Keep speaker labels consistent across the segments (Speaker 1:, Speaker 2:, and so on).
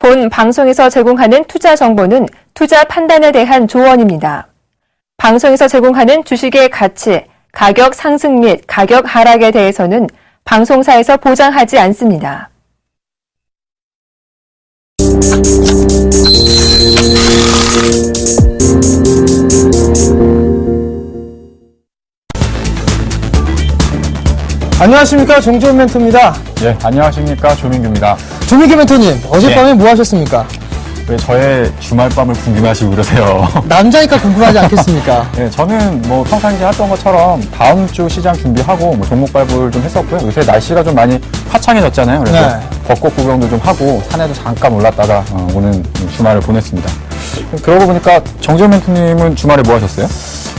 Speaker 1: 본 방송에서 제공하는 투자 정보는 투자 판단에 대한 조언입니다. 방송에서 제공하는 주식의 가치, 가격 상승 및 가격 하락에 대해서는 방송사에서 보장하지 않습니다.
Speaker 2: 안녕하십니까, 정재훈 멘토입니다.
Speaker 3: 예, 안녕하십니까, 조민규입니다.
Speaker 2: 조민규 멘토님, 어젯밤에 뭐 하셨습니까?
Speaker 3: 왜 저의 주말밤을 궁금해하시고 그러세요?
Speaker 2: 남자니까 궁금하지 않겠습니까?
Speaker 3: 예, 저는 뭐 평상시에 했던 것처럼 다음 주 시장 준비하고 뭐 종목 발굴 좀 했었고요. 요새 날씨가 좀 많이 화창해졌잖아요. 그래서
Speaker 2: 네.
Speaker 3: 벚꽃 구경도 좀 하고 산에도 잠깐 올랐다가 오는 주말을 보냈습니다. 그러고 보니까 정재훈 멘토님은 주말에 뭐 하셨어요?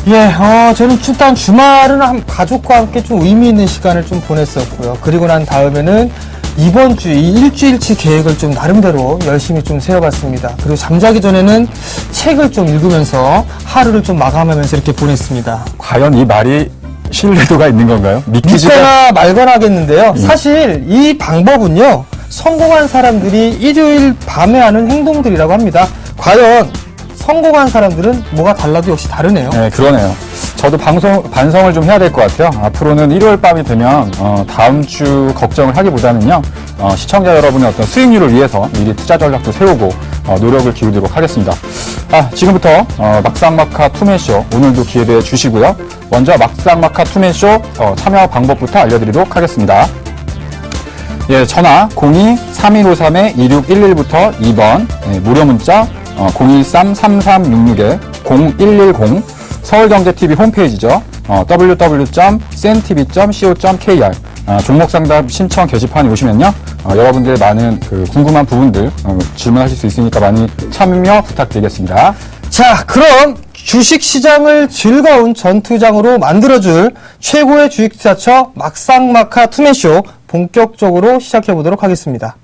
Speaker 2: 예, 저는 일단 주말은 가족과 함께 좀 의미 있는 시간을 좀 보냈었고요. 그리고 난 다음에는 이번 주, 이 일주일치 계획을 좀 나름대로 열심히 좀 세워봤습니다. 그리고 잠자기 전에는 책을 좀 읽으면서 하루를 좀 마감하면서 이렇게 보냈습니다.
Speaker 3: 과연 이 말이 신뢰도가 있는 건가요?
Speaker 2: 믿거나 말거나 하겠는데요. 사실 이 방법은요, 성공한 사람들이 일요일 밤에 하는 행동들이라고 합니다. 과연 성공한 사람들은 뭐가 달라도 역시 다르네요.
Speaker 3: 네, 그러네요. 저도 반성을 좀 해야 될 것 같아요. 앞으로는 일요일 밤이 되면 다음 주 걱정을 하기보다는요, 시청자 여러분의 어떤 수익률을 위해서 미리 투자 전략도 세우고 노력을 기울이도록 하겠습니다. 지금부터 막상막하 투맨쇼 오늘도 기회되어 주시고요. 먼저 막상막하 투맨쇼 참여 방법부터 알려드리도록 하겠습니다. 예, 전화 02-3153-2611부터 2번 무료 문자 013-3366-0110 서울경제TV 홈페이지죠. www.cntv.co.kr 종목상담 신청 게시판에 오시면요. 여러분들의 많은 궁금한 부분들 질문하실 수 있으니까 많이 참여 부탁드리겠습니다.
Speaker 2: 자, 그럼 주식시장을 즐거운 전투장으로 만들어줄 최고의 주식투자처 막상막하 투맨쇼 본격적으로 시작해보도록 하겠습니다.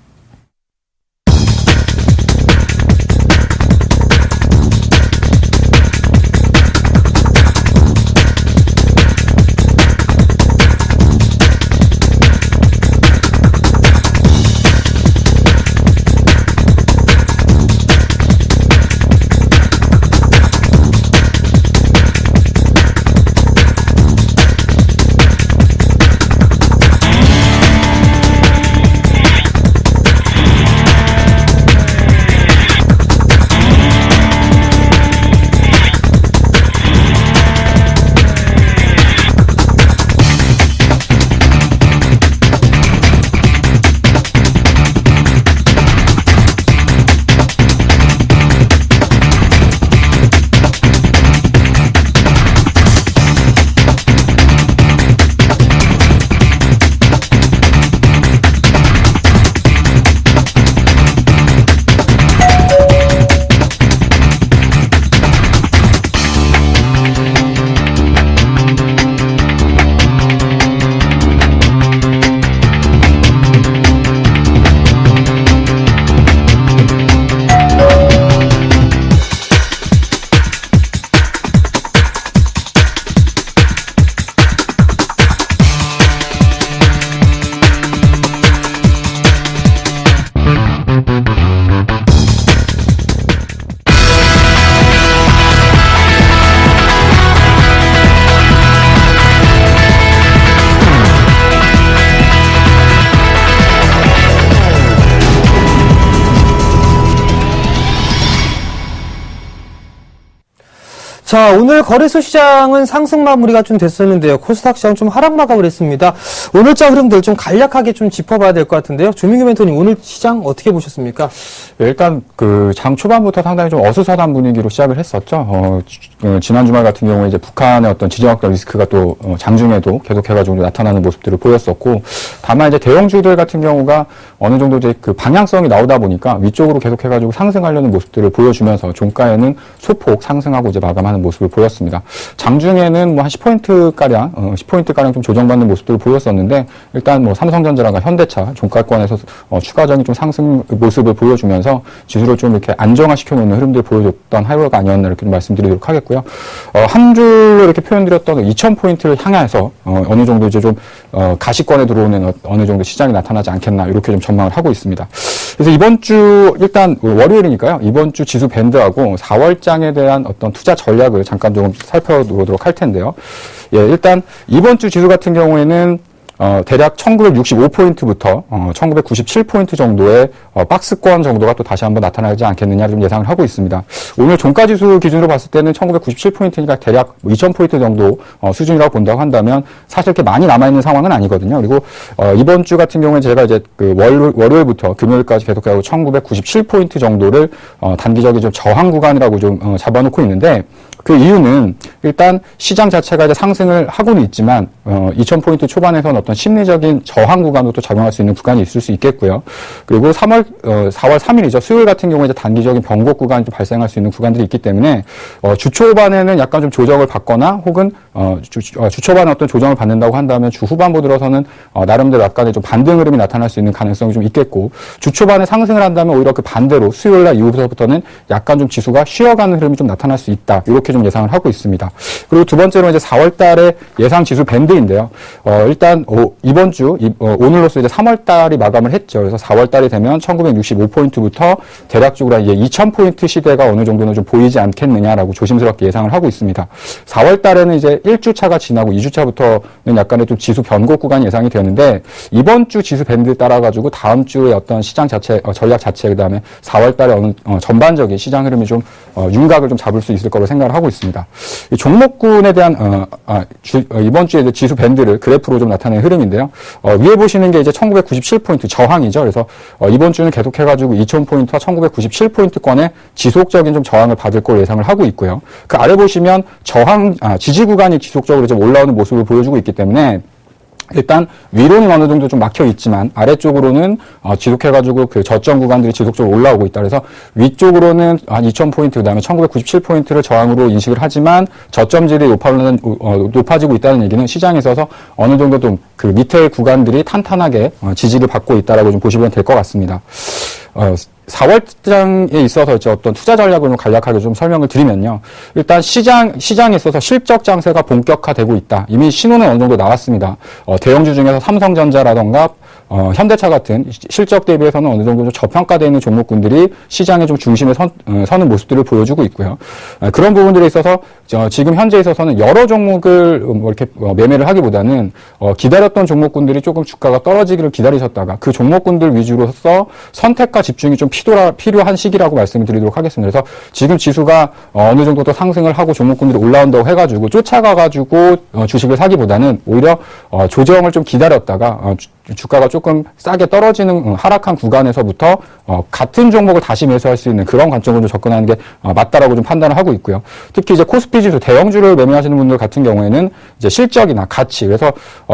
Speaker 2: 자, 오늘 거래소 시장은 상승 마무리가 좀 됐었는데요. 코스닥 시장 좀 하락 마감을 했습니다. 오늘자 흐름들 좀 간략하게 좀 짚어봐야 될 것 같은데요. 조민규 멘토님, 오늘 시장 어떻게 보셨습니까?
Speaker 3: 네, 일단 장 초반부터 상당히 좀 어수선한 분위기로 시작을 했었죠. 지난 주말 같은 경우에 이제 북한의 어떤 지정학적 리스크가 또 장중에도 계속해가지고 나타나는 모습들을 보였었고, 다만 이제 대형주들 같은 경우가 어느 정도 이제 방향성이 나오다 보니까 위쪽으로 계속해가지고 상승하려는 모습들을 보여주면서 종가에는 소폭 상승하고 이제 마감하는 모습을 보였습니다. 장중에는 뭐 한 10포인트가량, 10포인트가량 좀 조정받는 모습들을 보였었는데, 일단 뭐 삼성전자랑 현대차, 종가권에서 추가적인 좀 상승 모습을 보여주면서 지수를 좀 이렇게 안정화시켜 놓는 흐름들을 보여줬던 하루가 아니었나 이렇게 좀 말씀드리도록 하겠고요. 한 줄로 이렇게 표현드렸던 2000포인트를 향해서, 어느 정도 이제 좀, 가시권에 들어오는 어느 정도 시장이 나타나지 않겠나 이렇게 좀 전망을 하고 있습니다. 그래서 이번 주, 일단 월요일이니까요. 이번 주 지수 밴드하고 4월장에 대한 어떤 투자 전략을 잠깐 좀 살펴보도록 할 텐데요. 예, 일단 이번 주 지수 같은 경우에는 대략 1965포인트부터 1997포인트 정도의 박스권 정도가 또 다시 한번 나타나지 않겠느냐 좀 예상을 하고 있습니다. 오늘 종가지수 기준으로 봤을 때는 1997포인트니까 대략 2000포인트 정도 수준이라고 본다고 한다면 사실 이렇게 많이 남아있는 상황은 아니거든요. 그리고 이번 주 같은 경우에 제가 이제 그 월요일부터 금요일까지 계속해서 1997포인트 정도를 단기적인 좀 저항 구간이라고 좀 잡아놓고 있는데, 그 이유는 일단 시장 자체가 이제 상승을 하고는 있지만 2000포인트 초반에서는 어떤 심리적인 저항 구간으로 또 작용할 수 있는 구간이 있을 수 있겠고요. 그리고 4월 3일이죠. 수요일 같은 경우에 이제 단기적인 변곡 구간이 좀 발생할 수 있는 구간들이 있기 때문에 주 초반에는 약간 좀 조정을 받거나 혹은 주 초반에 어떤 조정을 받는다고 한다면 주 후반부 들어서는 나름대로 약간의 좀 반등 흐름이 나타날 수 있는 가능성이 좀 있겠고, 주 초반에 상승을 한다면 오히려 그 반대로 수요일 날 이후부터는 약간 좀 지수가 쉬어가는 흐름이 좀 나타날 수 있다. 이렇게 좀 예상을 하고 있습니다. 그리고 두 번째로 이제 4월 달에 예상 지수 밴드인데요. 일단 이번 주 오늘로서 이제 3월 달이 마감을 했죠. 그래서 4월 달이 되면 1965포인트부터 대략적으로 이제 2000포인트 시대가 어느 정도는 좀 보이지 않겠느냐라고 조심스럽게 예상을 하고 있습니다. 4월 달에는 이제 1주차가 지나고 2주차부터는 약간의 좀 지수 변곡 구간이 예상이 되는데, 이번 주 지수 밴드 따라 가지고 다음 주의 어떤 시장 자체 전략 자체, 그다음에 4월 달에 어느 전반적인 시장 흐름이 좀 윤곽을 좀 잡을 수 있을 거로 생각을 하고 있습니다. 이 종목군에 대한 이번 주에 이제 지수 밴드를 그래프로 좀 나타내는 흐름인데요. 위에 보시는 게 이제 1997포인트 저항이죠. 그래서 이번 주는 계속해가지고 2000포인트와 1997포인트권의 지속적인 좀 저항을 받을 걸 예상을 하고 있고요. 그 아래 보시면 지지 구간이 지속적으로 좀 올라오는 모습을 보여주고 있기 때문에, 일단 위로는 어느 정도 좀 막혀 있지만 아래쪽으로는 지속해가지고 그 저점 구간들이 지속적으로 올라오고 있다. 그래서 위쪽으로는 한 2000포인트, 그다음에 1997포인트를 저항으로 인식을 하지만 저점질이 높아지고 있다는 얘기는 시장에 있어서 어느 정도 좀 그 밑에 구간들이 탄탄하게 지지를 받고 있다라고 좀 보시면 될 것 같습니다. 4월장에 있어서 이제 어떤 투자 전략을 좀 간략하게 좀 설명을 드리면요. 일단 시장에 있어서 실적 장세가 본격화되고 있다. 이미 신호는 어느 정도 나왔습니다. 대형주 중에서 삼성전자라던가 현대차 같은 실적 대비해서는 어느 정도 좀 저평가되어 있는 종목군들이 시장의 좀 중심에 서는 모습들을 보여주고 있고요. 그런 부분들에 있어서 지금 현재 있어서는 여러 종목을 뭐 이렇게 매매를 하기보다는 기다렸던 종목군들이 조금 주가가 떨어지기를 기다리셨다가 그 종목군들 위주로서 선택과 집중이 좀 필요한 시기라고 말씀을 드리도록 하겠습니다. 그래서 지금 지수가 어느 정도 더 상승을 하고 종목군들이 올라온다고 해가지고 쫓아가가지고 주식을 사기보다는 오히려 조정을 좀 기다렸다가 주가가 조금 싸게 떨어지는 하락한 구간에서부터 같은 종목을 다시 매수할 수 있는 그런 관점으로 좀 접근하는 게 맞다라고 좀 판단을 하고 있고요. 특히 이제 코스피 지수 대형주를 매매하시는 분들 같은 경우에는 이제 실적이나 가치, 그래서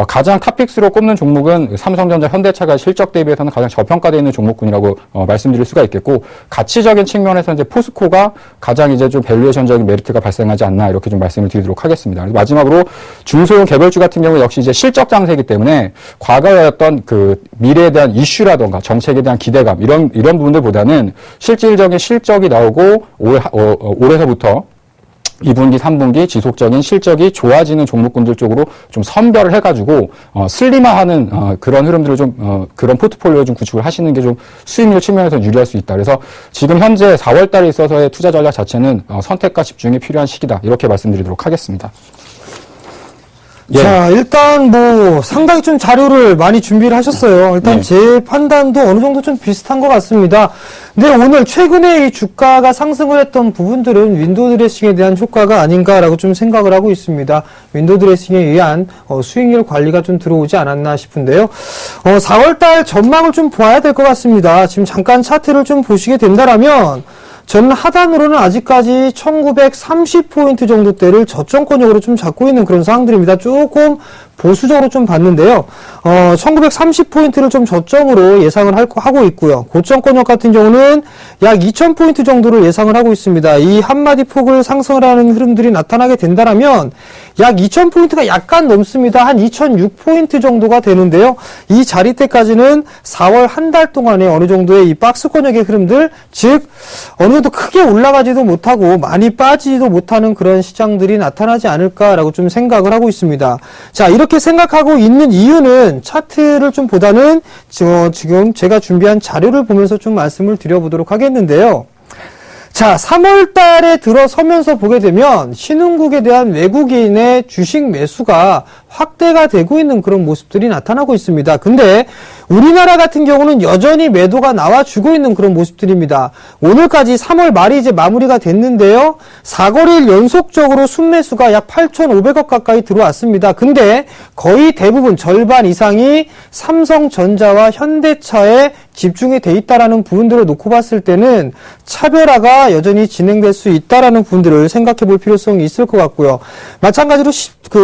Speaker 3: 가장 탑픽스로 꼽는 종목은 삼성전자, 현대차가 실적 대비해서는 가장 저평가되어 있는 종목군이라고 말씀드릴 수가 있겠고, 가치적인 측면에서 이제 포스코가 가장 이제 좀 밸류에이션적인 메리트가 발생하지 않나 이렇게 좀 말씀을 드리도록 하겠습니다. 마지막으로 중소형 개별주 같은 경우 역시 이제 실적 장세이기 때문에 과거에 어떤 그 미래에 대한 이슈라던가 정책에 대한 기대감 이런 부분들보다는 실질적인 실적이 나오고 올해서부터 2분기, 3분기 지속적인 실적이 좋아지는 종목군들 쪽으로 좀 선별을 해가지고 슬림화하는 그런 흐름들을 좀 그런 포트폴리오 좀 구축을 하시는 게 좀 수익률 측면에서 유리할 수 있다. 그래서 지금 현재 4월 달에 있어서의 투자 전략 자체는 선택과 집중이 필요한 시기다. 이렇게 말씀드리도록 하겠습니다. 예.
Speaker 2: 자, 일단 뭐 상당히 좀 자료를 많이 준비를 하셨어요. 일단
Speaker 3: 네.
Speaker 2: 제 판단도 어느 정도 좀 비슷한 것 같습니다. 근데 오늘 최근에 이 주가가 상승을 했던 부분들은 윈도우 드레싱에 대한 효과가 아닌가라고 좀 생각을 하고 있습니다. 윈도우 드레싱에 의한 수익률 관리가 좀 들어오지 않았나 싶은데요. 4월달 전망을 좀 봐야 될 것 같습니다. 지금 잠깐 차트를 좀 보시게 된다라면 저는 하단으로는 아직까지 1930포인트 정도대를 저점권역으로 좀 잡고 있는 그런 상황들입니다. 조금 보수적으로 좀 봤는데요. 1930포인트를 좀 저점으로 예상을 하고 있고요. 고점권역 같은 경우는 약 2000포인트 정도를 예상을 하고 있습니다. 이 한마디 폭을 상승을 하는 흐름들이 나타나게 된다면 약 2000포인트가 약간 넘습니다. 한 2006포인트 정도가 되는데요. 이 자리대까지는 4월 한 달 동안에 어느 정도의 이 박스권역의 흐름들, 즉 어느 정도 크게 올라가지도 못하고 많이 빠지지도 못하는 그런 시장들이 나타나지 않을까라고 좀 생각을 하고 있습니다. 자, 이렇게 생각하고 있는 이유는 차트를 좀 보다는 지금 제가 준비한 자료를 보면서 좀 말씀을 드려보도록 하겠는데요. 자, 3월 달에 들어서면서 보게 되면 신흥국에 대한 외국인의 주식 매수가 확대가 되고 있는 그런 모습들이 나타나고 있습니다. 근데 우리나라 같은 경우는 여전히 매도가 나와주고 있는 그런 모습들입니다. 오늘까지 3월 말이 이제 마무리가 됐는데요. 4거래일 연속적으로 순매수가 약 8,500억 가까이 들어왔습니다. 근데 거의 대부분 절반 이상이 삼성전자와 현대차에 집중이 돼 있다라는 부분들을 놓고 봤을 때는 차별화가 여전히 진행될 수 있다라는 부분들을 생각해 볼 필요성이 있을 것 같고요. 마찬가지로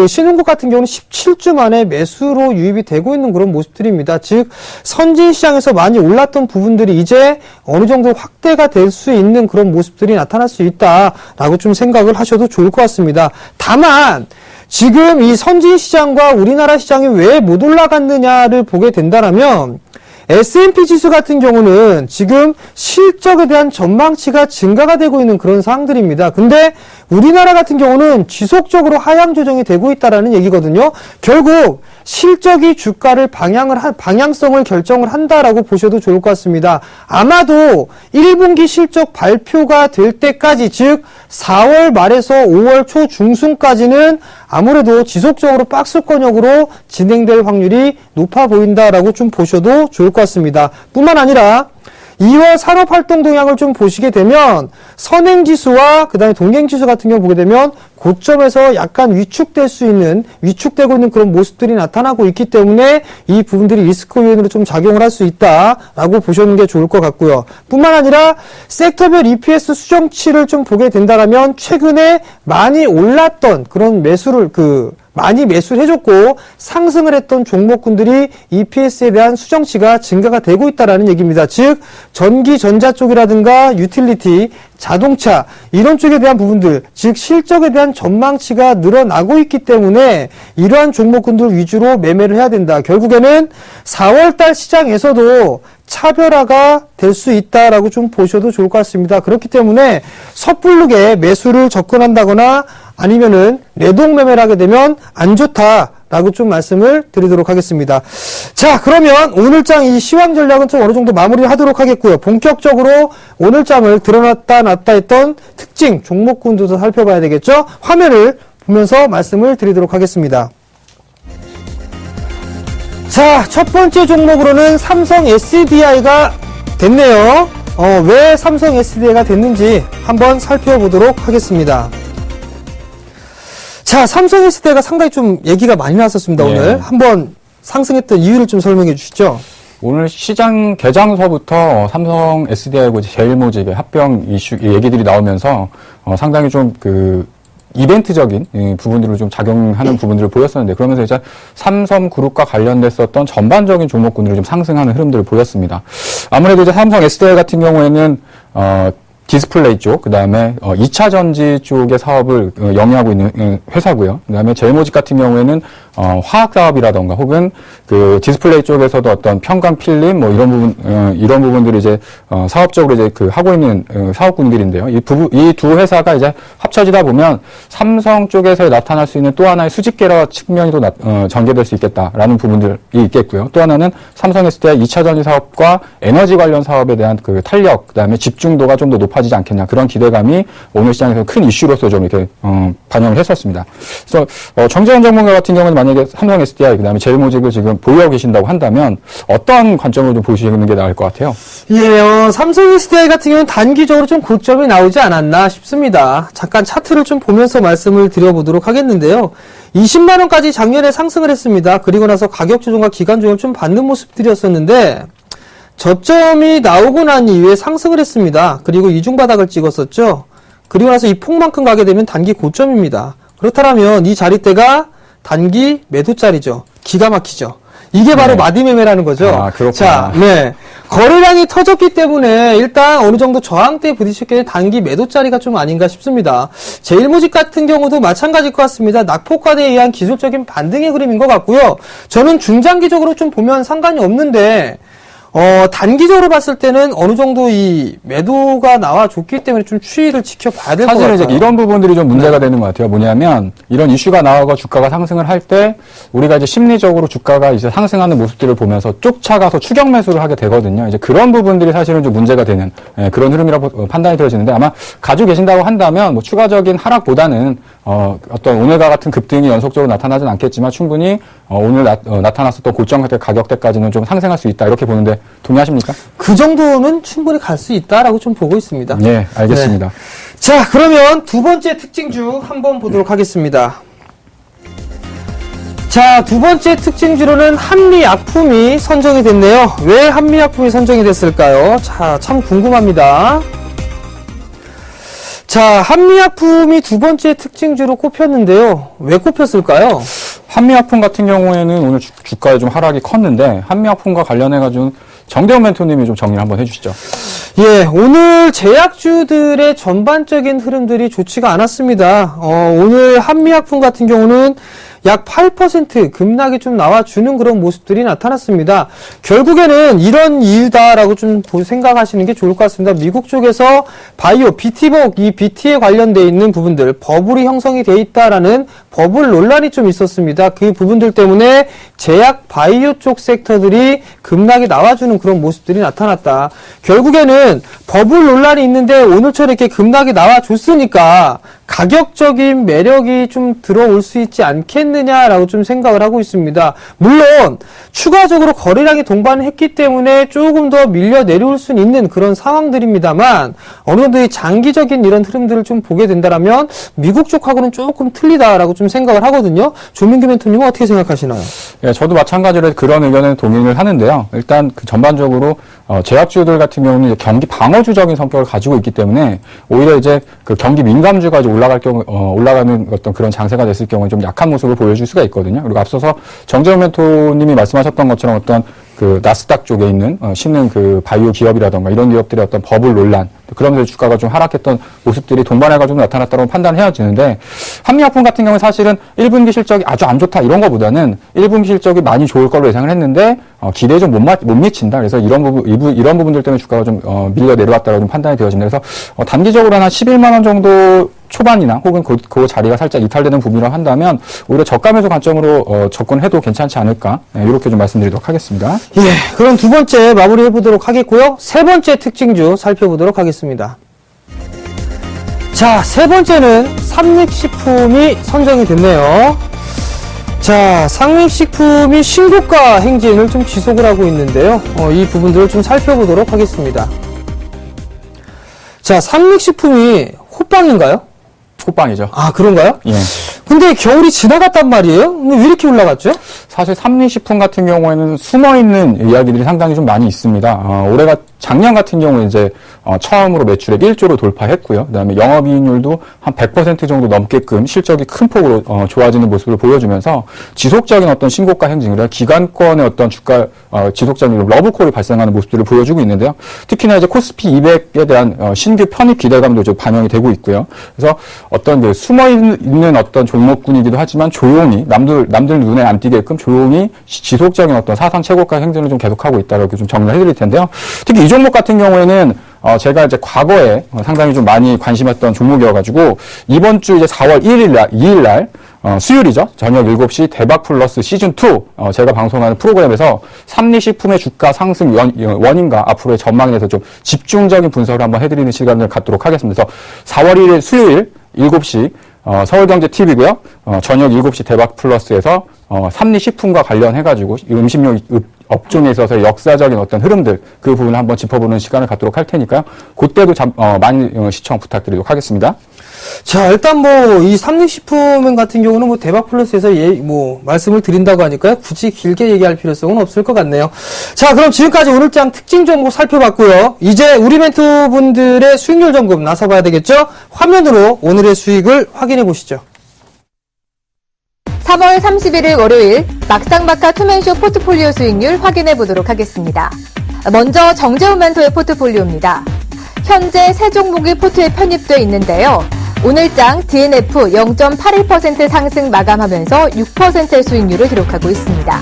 Speaker 2: 신흥국 같은 경우는 17주 만에 매수로 유입이 되고 있는 그런 모습들입니다. 즉 선진 시장에서 많이 올랐던 부분들이 이제 어느 정도 확대가 될 수 있는 그런 모습들이 나타날 수 있다라고 좀 생각을 하셔도 좋을 것 같습니다. 다만 지금 이 선진 시장과 우리나라 시장이 왜 못 올라갔느냐를 보게 된다면 S&P 지수 같은 경우는 지금 실적에 대한 전망치가 증가가 되고 있는 그런 상황들입니다. 근데 우리나라 같은 경우는 지속적으로 하향 조정이 되고 있다라는 얘기거든요. 결국 실적이 주가를 방향성을 결정을 한다라고 보셔도 좋을 것 같습니다. 아마도 1분기 실적 발표가 될 때까지, 즉 4월 말에서 5월 초 중순까지는 아무래도 지속적으로 박스권역으로 진행될 확률이 높아 보인다라고 좀 보셔도 좋을 것 같습니다. 뿐만 아니라 2월 산업활동 동향을 좀 보시게 되면 선행지수와 그 다음에 동행지수 같은 경우 보게 되면 고점에서 약간 위축되고 있는 그런 모습들이 나타나고 있기 때문에 이 부분들이 리스크 요인으로 좀 작용을 할 수 있다라고 보시는 게 좋을 것 같고요. 뿐만 아니라 섹터별 EPS 수정치를 좀 보게 된다면 최근에 많이 올랐던 그런 많이 매수를 해줬고 상승을 했던 종목군들이 EPS에 대한 수정치가 증가가 되고 있다라는 얘기입니다. 즉 전기, 전자 쪽이라든가 유틸리티, 자동차 이런 쪽에 대한 부분들, 즉 실적에 대한 전망치가 늘어나고 있기 때문에 이러한 종목군들 위주로 매매를 해야 된다. 결국에는 4월달 시장에서도 차별화가 될 수 있다라고 좀 보셔도 좋을 것 같습니다. 그렇기 때문에 섣부르게 매수를 접근한다거나 아니면은 내동 매매를 하게 되면 안 좋다라고 좀 말씀을 드리도록 하겠습니다. 자, 그러면 오늘장 이 시황 전략은 좀 어느 정도 마무리를 하도록 하겠고요. 본격적으로 오늘장을 드러났다 놨다 했던 특징 종목군도 살펴봐야 되겠죠. 화면을 보면서 말씀을 드리도록 하겠습니다. 자, 첫 번째 종목으로는 삼성 SDI가 됐네요. 왜 삼성 SDI가 됐는지 한번 살펴보도록 하겠습니다. 자, 삼성 SDI가 상당히 좀 얘기가 많이 나왔었습니다.
Speaker 3: 예.
Speaker 2: 오늘 한번 상승했던 이유를 좀 설명해 주시죠.
Speaker 3: 오늘 시장 개장서부터 삼성 SDI하고 제일모직의 합병 이슈 얘기들이 나오면서 상당히 좀 이벤트적인 부분들을 좀 작용하는 부분들을 보였었는데, 그러면서 이제 삼성그룹과 관련됐었던 전반적인 종목군들이 좀 상승하는 흐름들을 보였습니다. 아무래도 이제 삼성 SDI 같은 경우에는 디스플레이 쪽, 그 다음에 2차 전지 쪽의 사업을 영위하고 있는 회사고요. 그 다음에 제일모직 같은 경우에는 화학 사업이라던가 혹은 그 디스플레이 쪽에서도 어떤 편광 필름 뭐 이런 부분들이 이제 사업적으로 이제 하고 있는 사업군들인데요. 이 두 회사가 이제 합쳐지다 보면 삼성 쪽에서 나타날 수 있는 또 하나의 수직계라 측면이 또 전개될 수 있겠다라는 부분들이 있겠고요. 또 하나는 삼성 SDI 2차 전지 사업과 에너지 관련 사업에 대한 그 탄력, 그다음에 집중도가 좀 더 높아지지 않겠냐, 그런 기대감이 오늘 시장에서 큰 이슈로서 좀 이렇게 반영을 했었습니다. 그래서 정재현 전문가 같은 경우는 만약에 삼성 SDI 그다음에 제일모직을 지금 보유하고 계신다고 한다면 어떠한 관점으로 좀 보시는 게 나을 것 같아요?
Speaker 2: 예, 삼성 SDI 같은 경우는 단기적으로 좀 고점이 나오지 않았나 싶습니다. 잠깐 차트를 좀 보면서 말씀을 드려보도록 하겠는데요. 20만 원까지 작년에 상승을 했습니다. 그리고 나서 가격 조정과 기간 조정을 좀 받는 모습들이었었는데, 저점이 나오고 난 이후에 상승을 했습니다. 그리고 이중바닥을 찍었었죠. 그리고 나서 이 폭만큼 가게 되면 단기 고점입니다. 그렇다면 이 자리대가 단기 매도짜리죠. 기가 막히죠. 이게 바로
Speaker 3: 네.
Speaker 2: 마디매매라는 거죠.
Speaker 3: 아, 그렇구나.
Speaker 2: 자, 네. 거래량이 터졌기 때문에 일단 어느 정도 저항대에 부딪혔기 때문에 단기 매도짜리가 좀 아닌가 싶습니다. 제일모직 같은 경우도 마찬가지일 것 같습니다. 낙폭과대에 의한 기술적인 반등의 그림인 것 같고요. 저는 중장기적으로 좀 보면 상관이 없는데 단기적으로 봤을 때는 어느 정도 이 매도가 나와줬기 때문에 좀 추이를 지켜봐야 될 것 같아요.
Speaker 3: 사실은 이제 이런 부분들이 좀 문제가 되는 것 같아요. 뭐냐면 이런 이슈가 나오고 주가가 상승을 할 때 우리가 이제 심리적으로 주가가 이제 상승하는 모습들을 보면서 쫓아가서 추격 매수를 하게 되거든요. 이제 그런 부분들이 사실은 좀 문제가 되는 그런 흐름이라고 판단이 되어지는데 아마 가지고 계신다고 한다면 뭐 추가적인 하락보다는 어떤 오늘과 같은 급등이 연속적으로 나타나진 않겠지만 충분히 오늘 나타났었던 고점 가격대까지는 좀 상승할 수 있다 이렇게 보는데 동의하십니까?
Speaker 2: 그 정도는 충분히 갈 수 있다라고 좀 보고 있습니다.
Speaker 3: 네, 알겠습니다.
Speaker 2: 네. 자, 그러면 두 번째 특징주 한번 보도록 하겠습니다. 자, 두 번째 특징주로는 한미약품이 선정이 됐네요. 왜 한미약품이 선정이 됐을까요? 자, 참 궁금합니다. 자, 한미약품이 두 번째 특징주로 꼽혔는데요. 왜 꼽혔을까요?
Speaker 3: 한미약품 같은 경우에는 오늘 주가에 좀 하락이 컸는데 한미약품과 관련해가지고 정대원 멘토님이 좀 정리를 한번 해주시죠.
Speaker 2: 예, 오늘 제약주들의 전반적인 흐름들이 좋지가 않았습니다. 오늘 한미약품 같은 경우는 약 8% 급락이 좀 나와주는 그런 모습들이 나타났습니다. 결국에는 이런 이유다라고 좀 생각하시는 게 좋을 것 같습니다. 미국 쪽에서 바이오, BT복, 이 BT에 관련되어 있는 부분들, 버블이 형성이 돼 있다라는 버블 논란이 좀 있었습니다. 그 부분들 때문에 제약, 바이오 쪽 섹터들이 급락이 나와주는 그런 모습들이 나타났다. 결국에는 버블 논란이 있는데 오늘처럼 이렇게 급락이 나와줬으니까 가격적인 매력이 좀 들어올 수 있지 않겠느냐라고 좀 생각을 하고 있습니다. 물론 추가적으로 거래량이 동반을 했기 때문에 조금 더 밀려 내려올 수 있는 그런 상황들입니다만 어느 정도 의 장기적인 이런 흐름들을 좀 보게 된다면 미국 쪽하고는 조금 틀리다라고 좀 생각을 하거든요. 조민규 멘토님은 어떻게 생각하시나요?
Speaker 3: 예, 저도 마찬가지로 그런 의견에 동의를 하는데요. 일단 그 전반적으로 제약주들 같은 경우는 이제 경기 방어주적인 성격을 가지고 있기 때문에 오히려 이제 그 경기 민감주가 이제 올라갈 경우 올라가는 어떤 그런 장세가 됐을 경우에 좀 약한 모습을 보여줄 수가 있거든요. 그리고 앞서서 정재훈 멘토님이 말씀하셨던 것처럼 어떤 그 나스닥 쪽에 있는 씹는 그 바이오 기업이라던가 이런 기업들의 어떤 버블 논란 그러면서 주가가 좀 하락했던 모습들이 동반해가지고 나타났다고 판단해야지는데 한미약품 같은 경우는 사실은 1분기 실적이 아주 안 좋다 이런 것보다는 1분기 실적이 많이 좋을 걸로 예상을 했는데 기대에 좀 못 미친다. 그래서 이런 부분들 때문에 주가가 좀 밀려 내려왔다고 좀 판단이 되어진다. 그래서 단기적으로 한 11만 원 정도 초반이나 혹은 그 자리가 살짝 이탈되는 부분이라고 한다면 오히려 저가 매수 관점으로 접근해도 괜찮지 않을까 이렇게 좀 말씀드리도록 하겠습니다.
Speaker 2: 예, 그럼 두 번째 마무리해 보도록 하겠고요. 세 번째 특징주 살펴보도록 하겠습니다. 자, 세 번째는 삼립식품이 선정이 됐네요. 자, 삼립식품이 신고가 행진을 좀 지속을 하고 있는데요. 이 부분들을 좀 살펴보도록 하겠습니다. 자, 삼립식품이 호빵인가요?
Speaker 3: 호빵이죠.
Speaker 2: 아, 그런가요?
Speaker 3: 예.
Speaker 2: 근데 겨울이 지나갔단 말이에요? 근데 왜 이렇게 올라갔죠?
Speaker 3: 사실 삼리식품 같은 경우에는 숨어있는 이야기들이 상당히 좀 많이 있습니다. 작년 같은 경우에 이제 처음으로 매출액 1조를 돌파했고요. 그다음에 영업이익률도 한 100% 정도 넘게끔 실적이 큰 폭으로 좋아지는 모습을 보여주면서 지속적인 어떤 신고가 행진, 그러니까 기관권의 어떤 주가 지속적인 러브콜이 발생하는 모습들을 보여주고 있는데요. 특히나 이제 코스피 200에 대한 신규 편입 기대감도 좀 반영이 되고 있고요. 그래서 어떤 그 숨어 있는 어떤 종목군이기도 하지만 조용히 남들 눈에 안 띄게끔 조용히 지속적인 어떤 사상 최고가 행진을 좀 계속하고 있다고 좀 정리를 해드릴 텐데요. 특히 이 종목 같은 경우에는 제가 이제 과거에 상당히 좀 많이 관심했던 종목이어가지고 이번 주 이제 4월 2일 날 수요일이죠. 저녁 7시 대박 플러스 시즌2 제가 방송하는 프로그램에서 삼리식품의 주가 상승 원인과 앞으로의 전망에 대해서 좀 집중적인 분석을 한번 해드리는 시간을 갖도록 하겠습니다. 그래서 4월 1일 수요일 7시 서울경제TV고요. 저녁 7시 대박 플러스에서 삼리식품과 관련해가지고 음식료 업종에 있어서 역사적인 어떤 흐름들 그 부분을 한번 짚어보는 시간을 갖도록 할 테니까요. 그때도 많이 시청 부탁드리도록 하겠습니다.
Speaker 2: 자, 일단 이 삼립식품은 같은 경우는 대박플러스에서 말씀을 드린다고 하니까요. 굳이 길게 얘기할 필요성은 없을 것 같네요. 자, 그럼 지금까지 오늘장 특징 종목 살펴봤고요. 이제 우리 멘토분들의 수익률 점검 나서봐야 되겠죠? 화면으로 오늘의 수익을 확인해 보시죠.
Speaker 1: 3월 31일 월요일 막상막하 투맨쇼 포트폴리오 수익률 확인해 보도록 하겠습니다. 먼저 정재훈 멘토의 포트폴리오입니다. 현재 세 종목이 포트에 편입되어 있는데요. 오늘장 DNF 0.81% 상승 마감하면서 6%의 수익률을 기록하고 있습니다.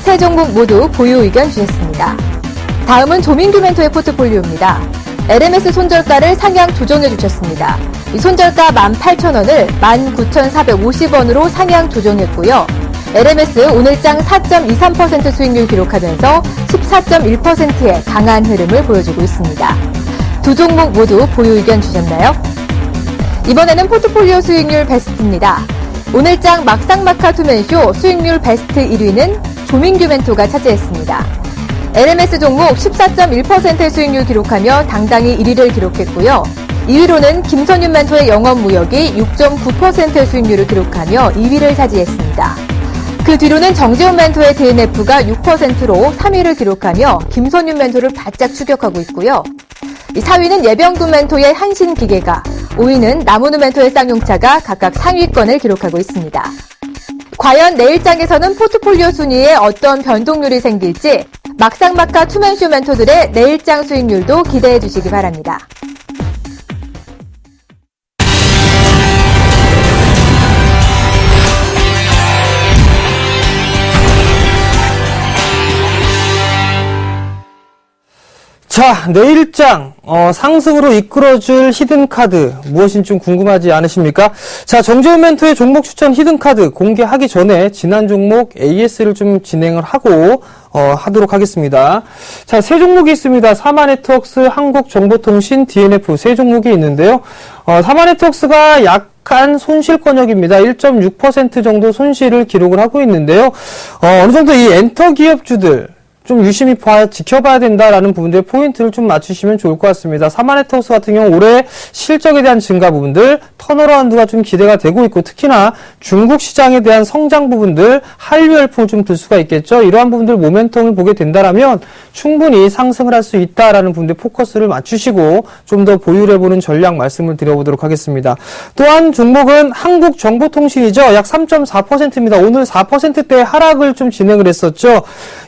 Speaker 1: 세 종목 모두 보유 의견 주셨습니다. 다음은 조민규 멘토의 포트폴리오입니다. LMS 손절가를 상향 조정해 주셨습니다. 이 손절가 18,000원을 19,450원으로 상향 조정했고요. LMS 오늘장 4.23% 수익률 기록하면서 14.1%의 강한 흐름을 보여주고 있습니다. 두 종목 모두 보유 의견 주셨나요? 이번에는 포트폴리오 수익률 베스트입니다. 오늘장 막상막하 투맨쇼 수익률 베스트 1위는 조민규 멘토가 차지했습니다. LMS 종목 14.1%의 수익률 기록하며 당당히 1위를 기록했고요. 2위로는 김선윤 멘토의 영업무역이 6.9%의 수익률을 기록하며 2위를 차지했습니다. 그 뒤로는 정재훈 멘토의 DNF가 6%로 3위를 기록하며 김선윤 멘토를 바짝 추격하고 있고요. 4위는 예병두 멘토의 한신기계가, 5위는 남은우 멘토의 쌍용차가 각각 상위권을 기록하고 있습니다. 과연 내일장에서는 포트폴리오 순위에 어떤 변동률이 생길지 막상막하 투맨쇼 멘토들의 내일장 수익률도 기대해 주시기 바랍니다.
Speaker 2: 자, 내일장 상승으로 이끌어줄 히든카드 무엇인지 좀 궁금하지 않으십니까? 자, 정재훈 멘토의 종목 추천 히든카드 공개하기 전에 지난 종목 AS를 좀 진행을 하고 하도록 하겠습니다. 자, 세 종목이 있습니다. 사마네트웍스, 한국정보통신, DNF 세 종목이 있는데요. 사마네트웍스가 약한 손실권역입니다. 1.6% 정도 손실을 기록을 하고 있는데요. 어느 정도 이 엔터 기업주들 좀 유심히 지켜봐야 된다라는 부분들 포인트를 좀 맞추시면 좋을 것 같습니다. 사마네트웍스 같은 경우 올해 실적에 대한 증가 부분들, 턴어라운드가 좀 기대가 되고 있고 특히나 중국 시장에 대한 성장 부분들, 한류 열풍을 좀 들 수가 있겠죠. 이러한 부분들 모멘텀을 보게 된다라면 충분히 상승을 할 수 있다라는 부분들 포커스를 맞추시고 좀 더 보유를 해보는 전략 말씀을 드려보도록 하겠습니다. 또한 종목은 한국정보통신이죠. 약 3.4%입니다. 오늘 4%대 하락을 좀 진행을 했었죠.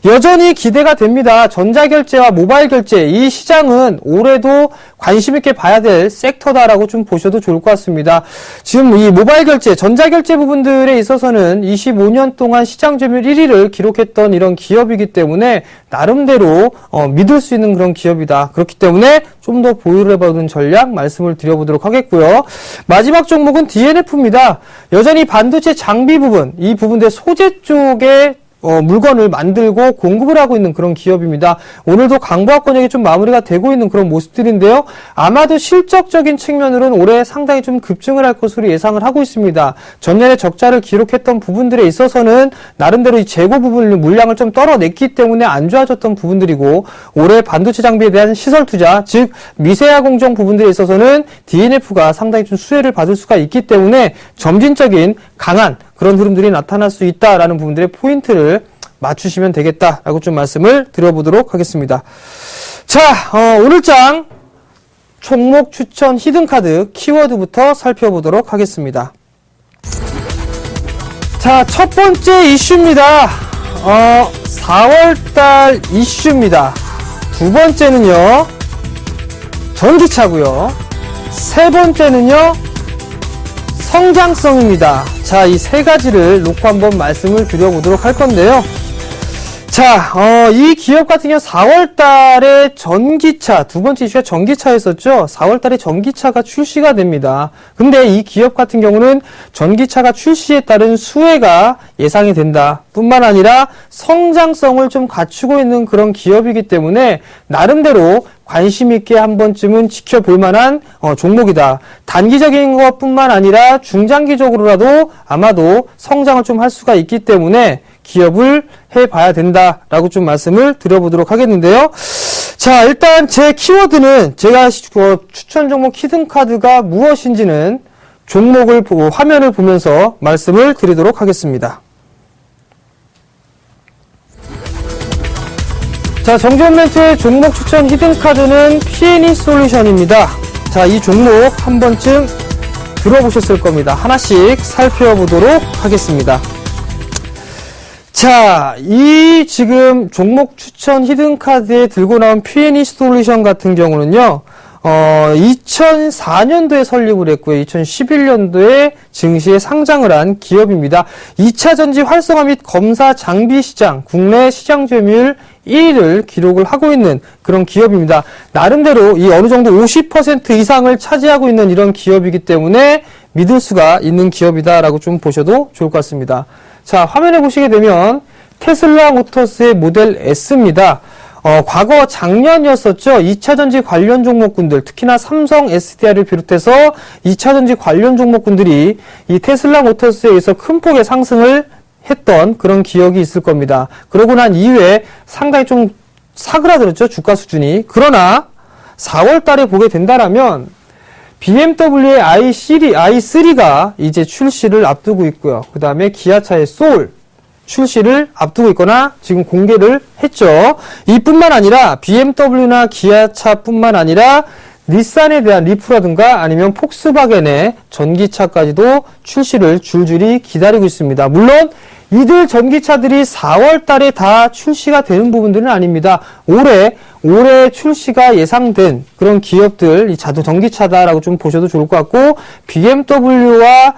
Speaker 2: 여전히 기대가 됩니다. 전자결제와 모바일 결제, 이 시장은 올해도 관심 있게 봐야 될 섹터다라고 좀 보셔도 좋을 것 같습니다. 지금 이 모바일 결제, 전자결제 부분들에 있어서는 25년 동안 시장 점유율 1위를 기록했던 이런 기업이기 때문에 나름대로 믿을 수 있는 그런 기업이다. 그렇기 때문에 좀 더 보유를 해보는 전략 말씀을 드려보도록 하겠고요. 마지막 종목은 DNF입니다. 여전히 반도체 장비 부분, 이 부분들 소재 쪽에 물건을 만들고 공급을 하고 있는 그런 기업입니다. 오늘도 강보합권역이 좀 마무리가 되고 있는 그런 모습들인데요. 아마도 실적적인 측면으로는 올해 상당히 좀 급증을 할 것으로 예상을 하고 있습니다. 전년에 적자를 기록했던 부분들에 있어서는 나름대로 이 재고 부분을 물량을 좀 떨어냈기 때문에 안 좋아졌던 부분들이고 올해 반도체 장비에 대한 시설 투자, 즉 미세화 공정 부분들에 있어서는 DNF가 상당히 좀 수혜를 받을 수가 있기 때문에 점진적인 강한 그런 흐름들이 나타날 수 있다라는 부분들의 포인트를 맞추시면 되겠다라고 좀 말씀을 드려보도록 하겠습니다. 자, 오늘장 종목 추천 히든카드 키워드부터 살펴보도록 하겠습니다. 자, 첫 번째 이슈입니다. 4월달 이슈입니다. 두 번째는요, 전기차고요. 세 번째는요, 성장성입니다. 자, 이 세 가지를 놓고 한번 말씀을 드려보도록 할 건데요. 자, 이 기업 같은 경우 4월 달에 전기차, 두 번째 이슈가 전기차였었죠. 4월 달에 전기차가 출시가 됩니다. 근데 이 기업 같은 경우는 전기차가 출시에 따른 수혜가 예상이 된다. 뿐만 아니라 성장성을 좀 갖추고 있는 그런 기업이기 때문에 나름대로 관심 있게 한 번쯤은 지켜볼 만한 종목이다. 단기적인 것뿐만 아니라 중장기적으로라도 아마도 성장을 좀 할 수가 있기 때문에 기업을 해봐야 된다라고 좀 말씀을 드려보도록 하겠는데요. 자, 일단 제 키워드는 제가 추천 종목 히든카드가 무엇인지는 종목을 보고 화면을 보면서 말씀을 드리도록 하겠습니다. 자, 정전 멘트의 종목 추천 히든카드는 P&E 솔루션입니다. 자, 이 종목 한 번쯤 들어보셨을 겁니다. 하나씩 살펴보도록 하겠습니다. 자, 이 지금 종목 추천 히든카드에 들고 나온 P&E 솔루션 같은 경우는요, 2004년도에 설립을 했고요. 2011년도에 증시에 상장을 한 기업입니다. 2차 전지 활성화 및 검사 장비 시장, 국내 시장 점유율 1위를 기록을 하고 있는 그런 기업입니다. 나름대로 이 어느 정도 50% 이상을 차지하고 있는 이런 기업이기 때문에 믿을 수가 있는 기업이다라고 좀 보셔도 좋을 것 같습니다. 자, 화면에 보시게 되면 테슬라 모터스의 모델 S입니다. 과거 작년이었었죠. 2차 전지 관련 종목군들, 특히나 삼성 SDI를 비롯해서 2차 전지 관련 종목군들이 이 테슬라 모터스에 의해서 큰 폭의 상승을 했던 그런 기억이 있을 겁니다. 그러고 난 이후에 상당히 좀 사그라들었죠. 주가 수준이. 그러나 4월 달에 보게 된다라면 BMW의 i3가 이제 출시를 앞두고 있고요. 그 다음에 기아차의 소울 출시를 앞두고 있거나 지금 공개를 했죠. 이뿐만 아니라 BMW나 기아차뿐만 아니라 닛산에 대한 리프라든가 아니면 폭스바겐의 전기차까지도 출시를 줄줄이 기다리고 있습니다. 물론 이들 전기차들이 4월 달에 다 출시가 되는 부분들은 아닙니다. 올해 출시가 예상된 그런 기업들, 이 전기차다라고 좀 보셔도 좋을 것 같고, BMW와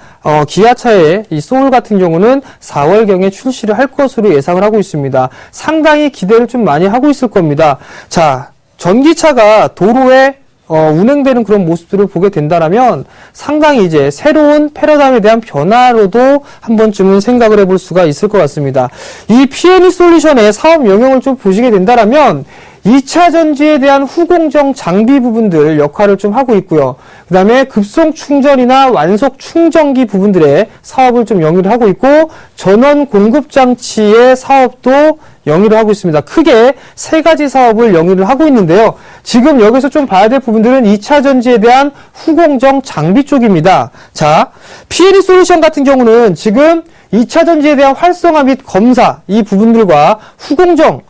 Speaker 2: 기아차의 이 소울 같은 경우는 4월경에 출시를 할 것으로 예상을 하고 있습니다. 상당히 기대를 좀 많이 하고 있을 겁니다. 자, 전기차가 도로에 운행되는 그런 모습들을 보게 된다면 상당히 이제 새로운 패러다임에 대한 변화로도 한 번쯤은 생각을 해볼 수가 있을 것 같습니다. 이 P&E 솔루션의 사업 영역을 좀 보시게 된다면 2차 전지에 대한 후공정 장비 부분들 역할을 좀 하고 있고요. 그 다음에 급속 충전이나 완속 충전기 부분들의 사업을 좀 영위를 하고 있고, 전원 공급 장치의 사업도 영위를 하고 있습니다. 크게 세 가지 사업을 영위를 하고 있는데요. 지금 여기서 좀 봐야 될 부분들은 2차 전지에 대한 후공정 장비 쪽입니다. 자, P&E 솔루션 같은 경우는 지금 2차 전지에 대한 활성화 및 검사 이 부분들과 후공정,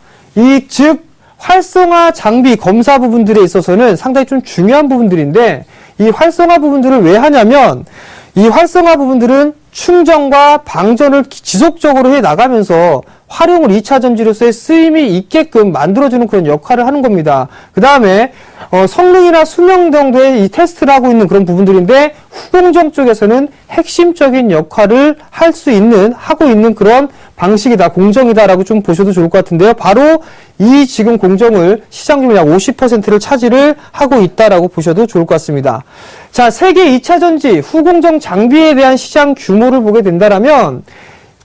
Speaker 2: 즉 활성화 장비 검사 부분들에 있어서는 상당히 좀 중요한 부분들인데, 이 활성화 부분들을 왜 하냐면 이 활성화 부분들은 충전과 방전을 지속적으로 해 나가면서 활용을 2차 전지로서의 쓰임이 있게끔 만들어주는 그런 역할을 하는 겁니다. 그 다음에 성능이나 수명 정도의 이 테스트를 하고 있는 그런 부분들인데, 후공정 쪽에서는 핵심적인 역할을 하고 있는 그런 방식이다, 공정이다라고 좀 보셔도 좋을 것 같은데요. 바로 이 지금 공정을 시장 점유율 약 50%를 차지를 하고 있다라고 보셔도 좋을 것 같습니다. 자, 세계 2차 전지 후공정 장비에 대한 시장 규모를 보게 된다면